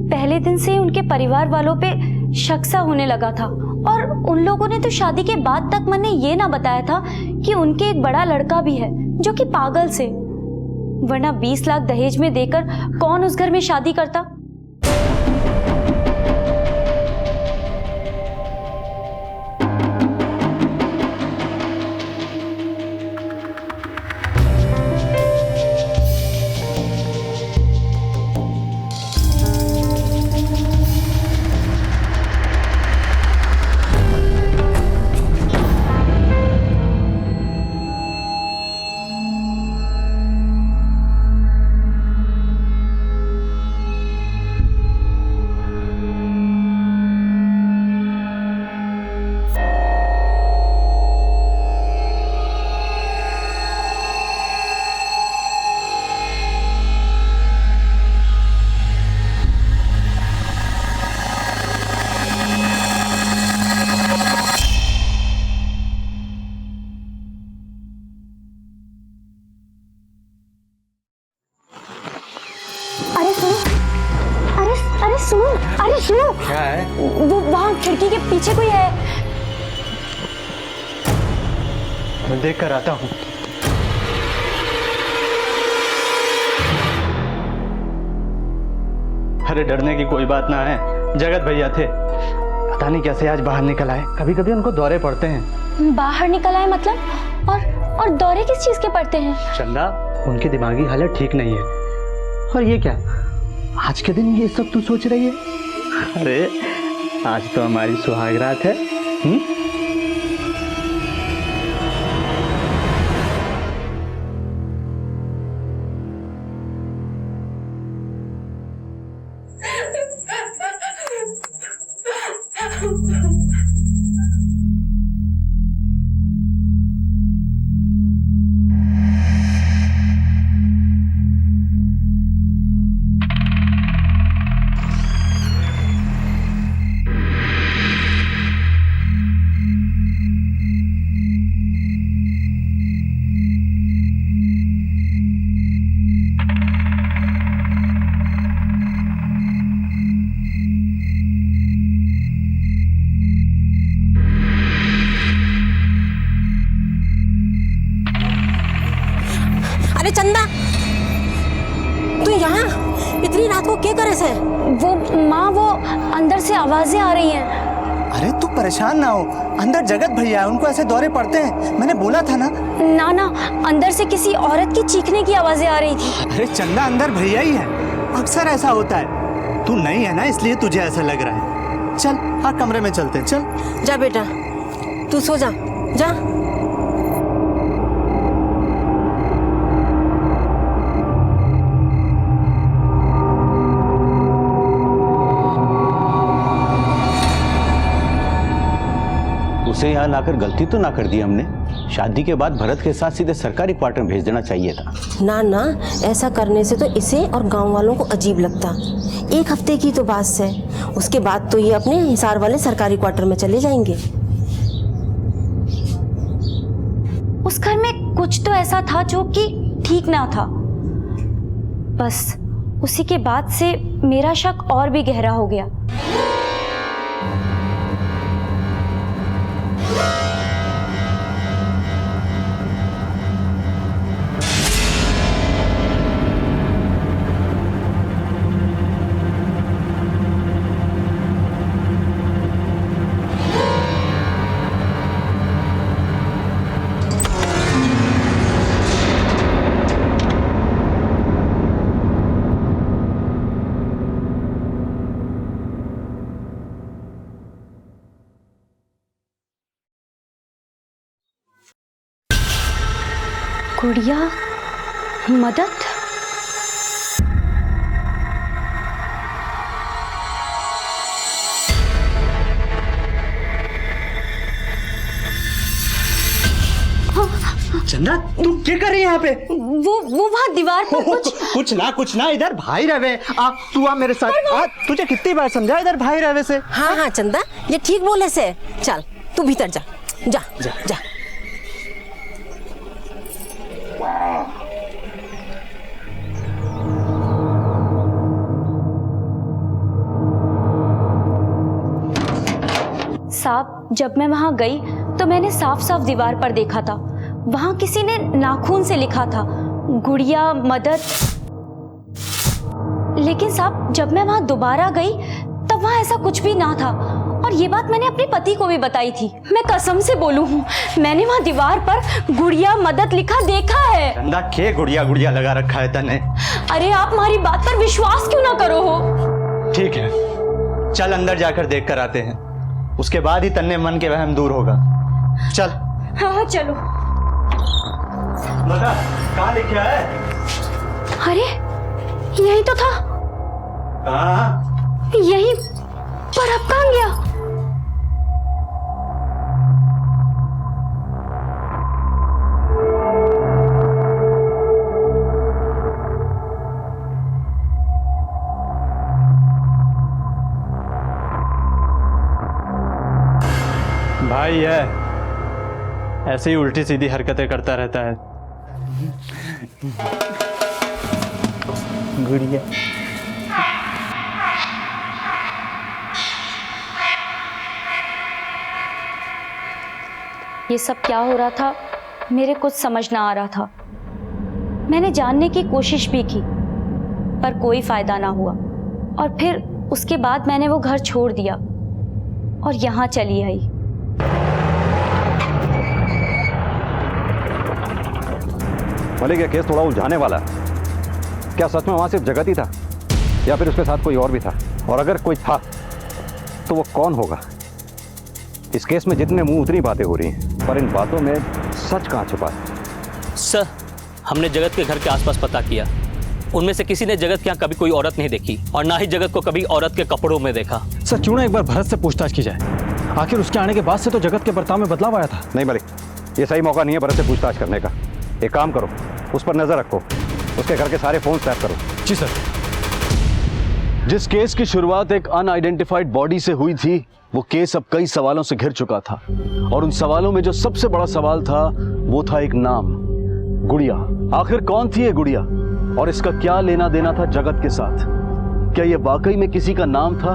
पहले दिन से ही उनके परिवार वालों पे शक सा होने लगा था, और उन लोगों ने तो शादी के बाद तक मन्ने ये ना बताया था कि उनके एक बड़ा लड़का भी है जो कि पागल से, वरना 20 लाख दहेज में देकर कौन उस घर में शादी करता। सुनो। क्या है? वो वहाँ खिड़की के पीछे कोई है। मैं देख कर आता हूँ। अरे डरने की कोई बात ना है, जगत भैया थे, पता नहीं कैसे आज बाहर निकल आए। कभी कभी उनको दौरे पड़ते हैं। बाहर निकल आए मतलब? और दौरे किस चीज के पड़ते हैं? चंदा, उनकी दिमागी हालत ठीक नहीं है। और ये क्या, आज के दिन ये सब तू सोच रही है? अरे आज तो हमारी सुहागरात है। अरे चंदा, तू यहाँ इतनी रात को क्या करे से? वो माँ, वो अंदर से आवाजें आ रही हैं। अरे तू परेशान ना हो, अंदर जगत भैया है, उनको ऐसे दौरे पड़ते हैं, मैंने बोला था ना। ना, अंदर से किसी औरत की चीखने की आवाजें आ रही थी। अरे चंदा, अंदर भैया ही है, अक्सर ऐसा होता है। तू नहीं है ना, इसलिए तुझे ऐसा लग रहा है। चल हाँ, कमरे में चलते हैं, चल। जा बेटा, तू सो जा, जा। उसे यहाँ लाकर गलती तो ना कर दी हमने। शादी के बाद भरत के साथ सीधे सरकारी क्वार्टर में भेज देना चाहिए था। ना, ऐसा करने से तो इसे और गांव वालों को अजीब लगता। एक हफ्ते की तो बात है, उसके बाद तो ये अपने हिसार वाले सरकारी क्वार्टर में चले जाएंगे। उस घर में कुछ तो ऐसा था जो कि ठीक ना था। बस उसी के बाद से मेरा शक और भी गहरा हो गया। गुड़िया, मदद? चंदा, तू क्या कर रही है यहाँ पे? वो वहाँ दीवार पर कुछ ना, इधर भाई रवे। तू आ मेरे साथ। तुझे कितनी बार समझा इधर भाई रवे से? हाँ चंदा, ये ठीक बोले से। चल तू भीतर जा, जा जा, जा। साहब, जब मैं वहां गई तो मैंने साफ साफ दीवार पर देखा था, वहां किसी ने नाखून से लिखा था गुड़िया मदद। लेकिन साहब, जब मैं वहां दोबारा गई तब वहां ऐसा कुछ भी ना था। और ये बात मैंने अपने पति को भी बताई थी। मैं कसम से बोलूं हूँ, मैंने वहां दीवार पर गुड़िया मदद लिखा देखा है। चंदा, के गुड़िया लगा रखा है तने? अरे आप हमारी बात पर विश्वास क्यों ना करो हो? ठीक है, चल अंदर जाकर देख कर आते हैं, उसके बाद ही तन्ने मन के वहम दूर होगा। चल। हाँ चलो। बता, कहाँ लिखा है? अरे यही तो था। यही पर अब कहाँ गया? भाई है, ऐसे ही उल्टी सीधी हरकतें करता रहता है। गुड़िया। ये सब क्या हो रहा था मेरे कुछ समझ ना आ रहा था। मैंने जानने की कोशिश भी की पर कोई फायदा ना हुआ और फिर उसके बाद मैंने वो घर छोड़ दिया और यहाँ चली आई। मलिक, ये केस थोड़ा उलझाने वाला है। क्या सच में वहां सिर्फ जगत ही था या फिर उसके साथ कोई और भी था? और अगर कोई था तो वो कौन होगा? इस केस में जितने मुंह उतनी बातें हो रही हैं, पर इन बातों में सच कहाँ छुपा है? सर, हमने जगत के घर के आसपास पता किया, उनमें से किसी ने जगत के यहाँ कभी कोई औरत नहीं देखी और ना ही जगत को कभी औरत के कपड़ों में देखा। सर, क्यों ना एक बार भरत से पूछताछ की जाए? आखिर उसके आने के बाद से तो जगत के बर्ताव में बदलाव आया था। नहीं मलिक, ये सही मौका नहीं है भरत से पूछताछ करने का। एक काम करो, उस पर नजर रखो, उसके घर के सारे फोन टैप करो। जी सर। जिस केस की शुरुआत एक अनआइडेंटिफाइड बॉडी से हुई थी, वो केस अब कई सवालों से घिर चुका था और उन सवालों में जो सबसे बड़ा सवाल था वो था एक नाम, गुड़िया। आखिर कौन थी ये गुड़िया और इसका क्या लेना देना था जगत के साथ? क्या ये वाकई में किसी का नाम था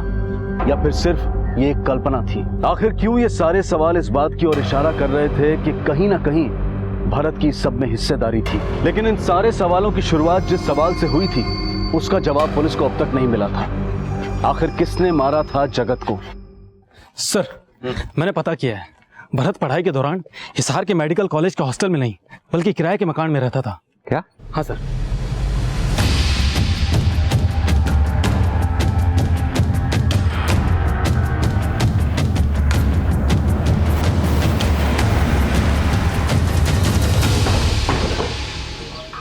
या फिर सिर्फ ये एक कल्पना थी? आखिर क्यों ये सारे सवाल इस बात की ओर इशारा कर रहे थे कि कहीं ना कहीं भरत की सब में हिस्सेदारी थी? लेकिन इन सारे सवालों की शुरुआत जिस सवाल से हुई थी उसका जवाब पुलिस को अब तक नहीं मिला था। आखिर किसने मारा था जगत को? सर, मैंने पता किया है, भरत पढ़ाई के दौरान हिसार के मेडिकल कॉलेज के हॉस्टल में नहीं बल्कि किराए के मकान में रहता था। क्या? हाँ सर।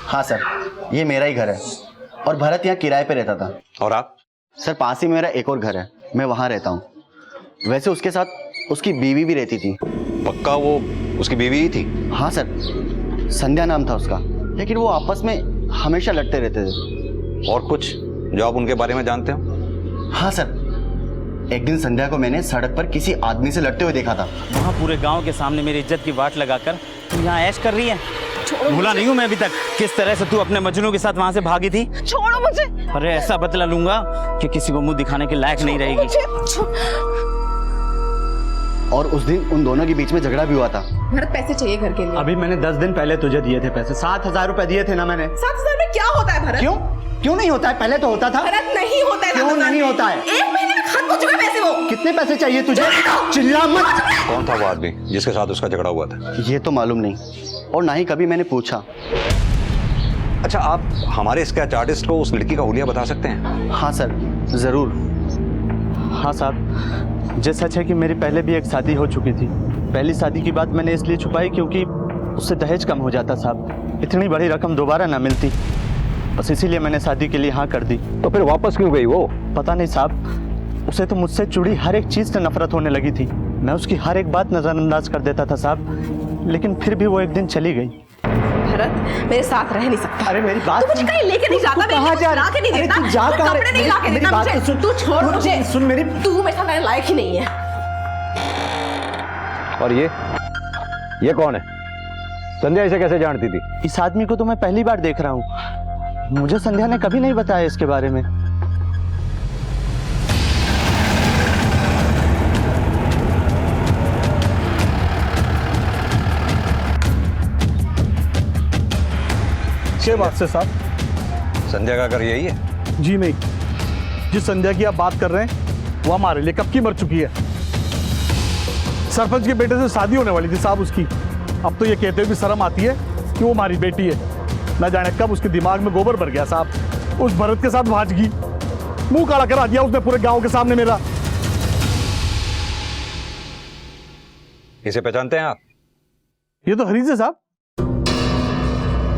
हाँ सर, ये मेरा ही घर है और भरत यहाँ किराए पे रहता था। और आप? सर, पास ही में मेरा एक और घर है, मैं वहाँ रहता हूँ। वैसे उसके साथ उसकी बीवी भी रहती थी। पक्का वो उसकी बीवी ही थी? हाँ सर, संध्या नाम था उसका, लेकिन वो आपस में हमेशा लड़ते रहते थे। और कुछ जो आप उनके बारे में जानते हो? हाँ सर, एक दिन संध्या को मैंने सड़क पर किसी आदमी से लड़ते हुए देखा था। वहाँ पूरे गांव के सामने मेरी इज्जत की वाट लगाकर तू यहाँ ऐश कर रही है। भूला नहीं हूँ मैं अभी तक किस तरह से तू अपने मजनू के साथ वहाँ से भागी थी। छोड़ो मुझे। अरे ऐसा बदला लूंगा कि किसी को मुंह दिखाने के लायक नहीं रहेगी। और उस दिन उन दोनों के बीच में झगड़ा भी हुआ था। भरत, पैसे चाहिए घर के लिए। अभी मैंने 10 दिन पहले तुझे दिए थे पैसे, 7,000 रुपए दिए थे ना मैंने। 7,000 में क्या होता है भरत? क्यों नहीं होता है? पहले तो होता था। भरत, नहीं होता है। क्यों नहीं होता है? 1 महीने में खत्म हो चुके पैसे। वो कितने पैसे चाहिए तुझे? चिल्ला मत। कौन था वो आदमी जिसके साथ उसका झगड़ा हुआ था? ये तो मालूम नहीं और ना ही कभी मैंने पूछा। अच्छा, आप हमारे स्केच आर्टिस्ट को उस लड़की का हुलिया बता सकते हैं? हाँ सर, जरूर। हाँ साहब, जो सच है कि मेरी पहले भी एक शादी हो चुकी थी। पहली शादी की बात मैंने इसलिए छुपाई क्योंकि उससे दहेज कम हो जाता साहब, इतनी बड़ी रकम दोबारा ना मिलती, बस इसीलिए मैंने शादी के लिए हाँ कर दी। तो फिर वापस क्यों गई वो? पता नहीं साहब, उसे तो मुझसे जुड़ी हर एक चीज़ से नफरत होने लगी थी। मैं उसकी हर एक बात नज़रअंदाज कर देता था साहब, लेकिन फिर भी वो एक दिन चली गई। भरत, मेरे साथ रह नहीं सकता। अरे मेरी बात तू मुझे कहीं लेके नहीं जाता। कहाँ जा रहा? के नहीं देता। तू जा कहाँ? कपड़े नहीं ला के देता मुझे। तू छोड़ मुझे। सुन मेरी। तू मेरे साथ रहने लायक ही नहीं है। और ये कौन है? संध्या इसे कैसे जानती थी? इस आदमी को तो मैं पहली बार देख रहा हूँ, मुझे संध्या ने कभी नहीं बताया इसके बारे में। क्या बात से साहब? संध्या का घर यही है? जी नहीं, जिस संध्या की आप बात कर रहे हैं वो हमारे लिए कब की मर चुकी है। सरपंच के बेटे से शादी होने वाली थी साहब उसकी। अब तो ये कहते हुए भी शर्म आती है कि वो हमारी बेटी है। न जाने कब उसके दिमाग में गोबर भर गया साहब, उस भरत के साथ भाजगी, मुंह काला करा दिया उसने पूरे गांव के सामने मेरा। इसे पहचानते हैं आप? ये तो हरीश है साहब।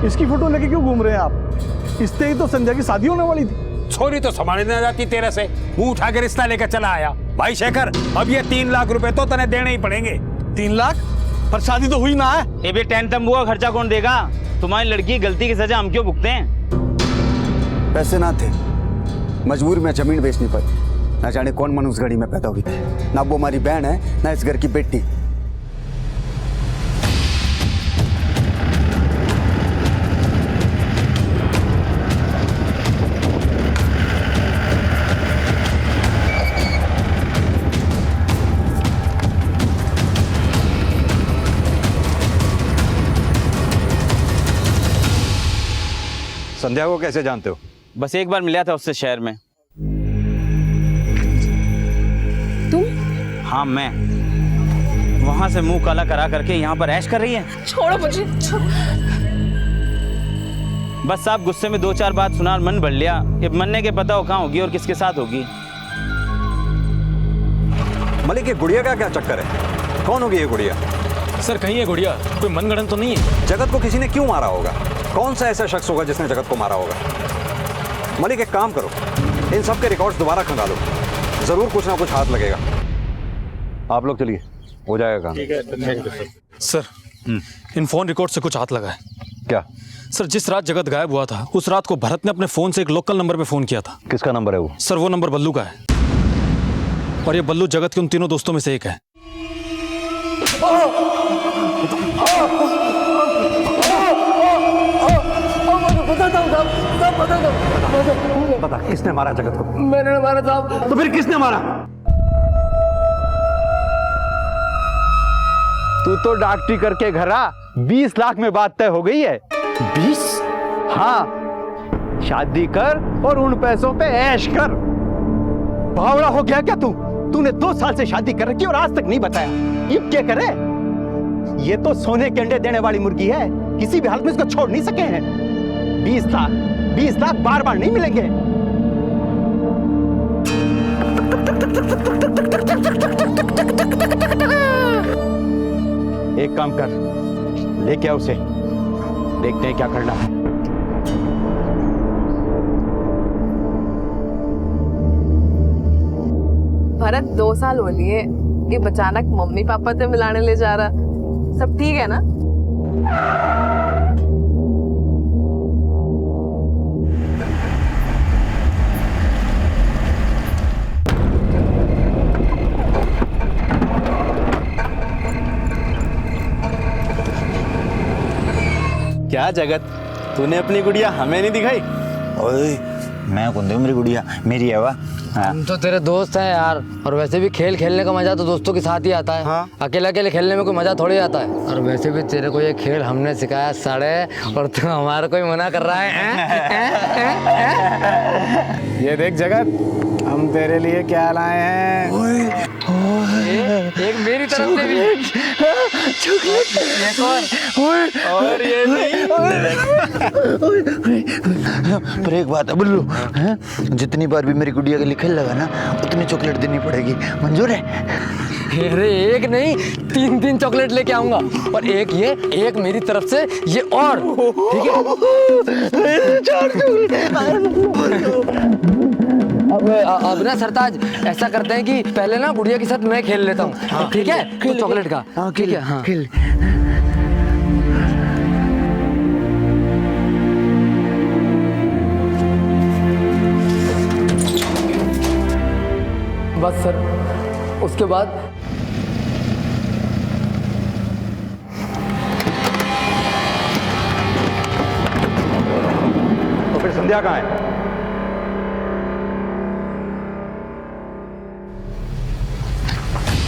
इसकी फोटो लेके क्यों घूम रहे हैं आप? इससे ही तो संध्या की शादी होने वाली थी। छोरी तो संभालने न जाती तेरे से, मुंह उठा के रिश्ता लेकर चला आया। भाई शेखर, अब ये 3 लाख रुपए तो तने देने ही पड़ेंगे। 3 लाख? पर शादी तो हुई ना है। ये भी टेंट तंबू का खर्चा कौन देगा? तुम्हारी लड़की की गलती की सजा हम क्यों भुगते हैं? पैसे ना थे, मजबूर में जमीन बेचनी पड़ी। ना जाने कौन मनुष्य घड़ी में पैदा हुई थी। ना वो हमारी बहन है, ना इस घर की बेटी। संध्या को कैसे जानते हो? बस एक बार मिला था उससे शहर में। तुम? हाँ मैं। वहां से मुंह काला करा करके यहाँ पर ऐश कर रही है। छोड़ो मुझे। बस आप गुस्से में 2-4 बात सुना और मन भर लिया। ये मनने के पता हो कहाँ होगी और किसके साथ होगी। मलिक, ये गुड़िया का क्या चक्कर है? कौन होगी ये गुड़िया? सर कहीं है गुड़िया? कोई मनगढ़ंत तो नहीं है? जगत को किसी ने क्यों मारा होगा? कौन सा ऐसा शख्स होगा जिसने जगत को मारा होगा? मलिक, एक काम करो, इन सब के रिकॉर्ड्स दोबारा खंगालो, जरूर कुछ ना कुछ हाथ लगेगा। आप लोग चलिए, हो जाएगा काम। ठीक है, thank you sir. In phone record से कुछ हाथ लगा है। क्या? सर जिस रात जगत गायब हुआ था उस रात को भरत ने अपने फोन से एक लोकल नंबर पे फोन किया था। किसका नंबर है वो? सर वो नंबर बल्लू का है और ये बल्लू जगत के उन तीनों दोस्तों में से एक है। बता किसने मारा जगत को? मैंने मारा साहब। तो फिर किसने मारा? तू तो डॉक्टरी करके घर आ, 20 लाख में बात तय हो गई है। 20? हाँ, शादी कर और उन पैसों पे ऐश कर। बावड़ा हो गया क्या तू? तूने 2 साल से शादी कर रखी और आज तक नहीं बताया। ये क्या करे? ये तो सोने के अंडे देने वाली मुर्गी है, किसी भी हालत में इसको छोड़ नहीं सके हैं। 20 लाख बार बार नहीं मिलेंगे। एक काम कर, लेके आ उसे, देखते हैं क्या करना है। भरत 2 साल हो लिए, ये अचानक मम्मी पापा से मिलाने ले जा रहा। सब ठीक है ना? क्या जगत, तूने अपनी गुड़िया हमें नहीं दिखाई? ओए, मैं कौन दूं? मेरी गुड़िया मेरी है वा। हम तो तेरे दोस्त हैं यार, और वैसे भी खेल खेलने का मजा तो दोस्तों के साथ ही आता है। हाँ? अकेले अकेले खेलने में कोई मजा थोड़ी आता है। और वैसे भी तेरे को ये खेल हमने सिखाया साड़े, और तू हमारा कोई मना कर रहा है? ये देख जगत, हम तेरे लिए क्या लाए हैं। एक मेरी तरफ से भी और ये नहीं। पर एक बात है बुल्लू, जितनी बार भी मेरी गुड़िया के लिए खेल लगा ना, उतनी चॉकलेट देनी पड़ेगी। मंजूर है? अरे एक नहीं, 3 चॉकलेट लेके आऊंगा, और एक ये, एक मेरी तरफ से ये, और ठीक है। अब ना सरताज ऐसा करते हैं कि पहले ना गुड़िया के साथ मैं खेल लेता हूँ। ठीक है? तो चॉकलेट का ठीक है। हाँ खेल। बस सर, उसके बाद तो फिर संध्या कहाँ है?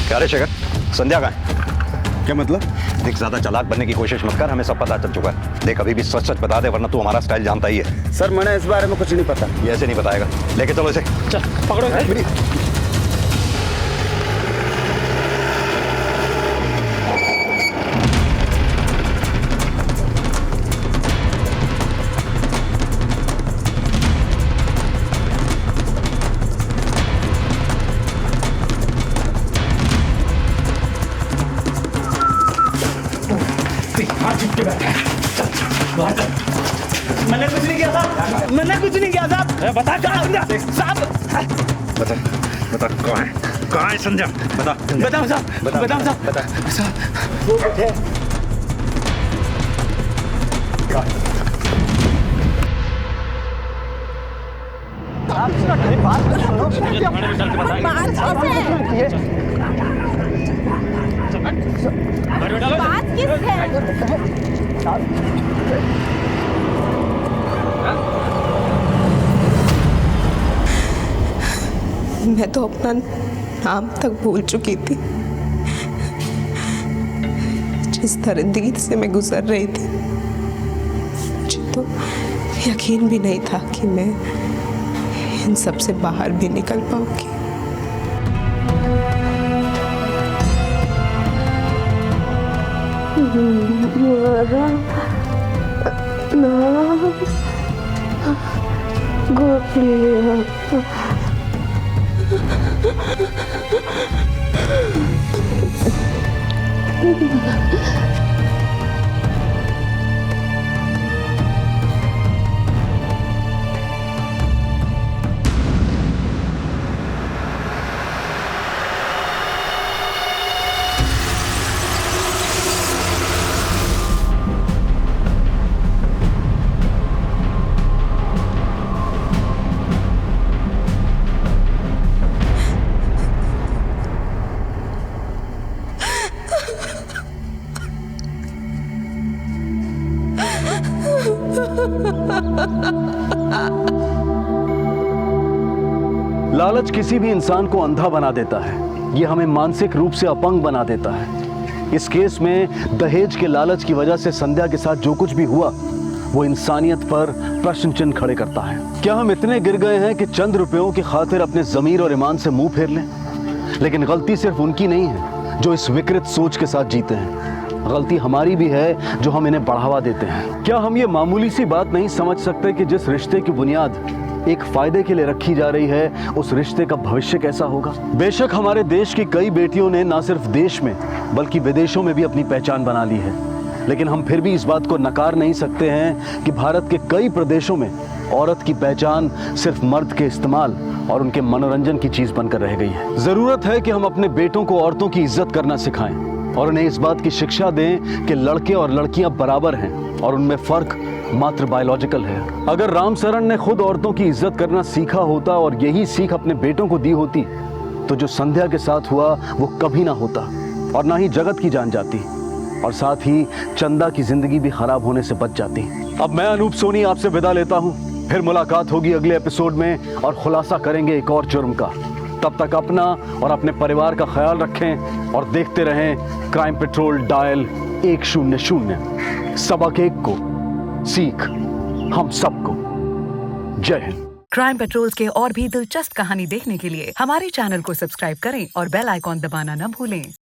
क्या रे शेखर, संध्या कहाँ है? क्या मतलब? देख, ज्यादा चालाक बनने की कोशिश मत कर, हमें सब पता चल चुका है। देख, अभी भी सच सच बता दे, वरना तू हमारा स्टाइल जानता ही है। सर मैंने इस बारे में कुछ नहीं पता। ये ऐसे नहीं बताएगा। लेके चलो इसे। चल पकड़ो। मैंने कुछ नहीं किया साहब, मैंने कुछ नहीं किया साहब। बता साहब, बता बता कहाँ है संध्या? बता। बताओ साहब, बताओ साहब, बता साहब। वो बैठे मैं तो अपना नाम तक भूल चुकी थी। जिस दरिंदगी से मैं गुजर रही थी, मुझे तो यकीन भी नहीं था कि मैं इन सब से बाहर भी निकल पाऊंगी। लालच किसी भी इंसान को अंधा बना देता है। ये हमें मानसिक रूप से अपंग बना देता है। इस केस में दहेज के लालच की वजह से संध्या के साथ जो कुछ भी हुआ वो इंसानियत पर प्रश्न चिन्ह खड़े करता है। क्या हम इतने गिर गए हैं कि चंद रुपयों की खातिर अपने जमीर और ईमान से मुंह फेर लें? लेकिन गलती सिर्फ उनकी नहीं है जो इस विकृत सोच के साथ जीते हैं, गलती हमारी भी है जो हम इन्हें बढ़ावा देते हैं। क्या हम ये मामूली सी बात नहीं समझ सकते कि जिस रिश्ते की बुनियाद एक फायदे के लिए रखी जा रही है उस रिश्ते का भविष्य कैसा होगा? बेशक हमारे देश की कई बेटियों ने न सिर्फ देश में बल्कि विदेशों में भी अपनी पहचान बना ली है, लेकिन हम फिर भी इस बात को नकार नहीं सकते हैं कि भारत के कई प्रदेशों में औरत की पहचान सिर्फ मर्द के इस्तेमाल और उनके मनोरंजन की चीज बनकर रह गई है। जरूरत है कि हम अपने बेटों को औरतों की इज्जत करना सिखाएं और उन्हें इस बात की शिक्षा दें कि लड़के और लड़कियां बराबर हैं और उनमें फर्क मात्र बायोलॉजिकल है। अगर राम सरन ने खुद औरतों की इज्जत करना सीखा होता और यही सीख अपने बेटों को दी होती तो जो संध्या के साथ हुआ वो कभी ना होता और ना ही जगत की जान जाती और साथ ही चंदा की जिंदगी भी खराब होने से बच जाती। अब मैं अनूप सोनी आपसे विदा लेता हूँ। फिर मुलाकात होगी अगले एपिसोड में और खुलासा करेंगे एक और जुर्म का। तब तक अपना और अपने परिवार का ख्याल रखें और देखते रहें क्राइम पेट्रोल डायल 100। सबक एक को सीख हम सबको। जय हिंद। क्राइम पेट्रोल्स के और भी दिलचस्प कहानी देखने के लिए हमारे चैनल को सब्सक्राइब करें और बेल आइकॉन दबाना न भूलें।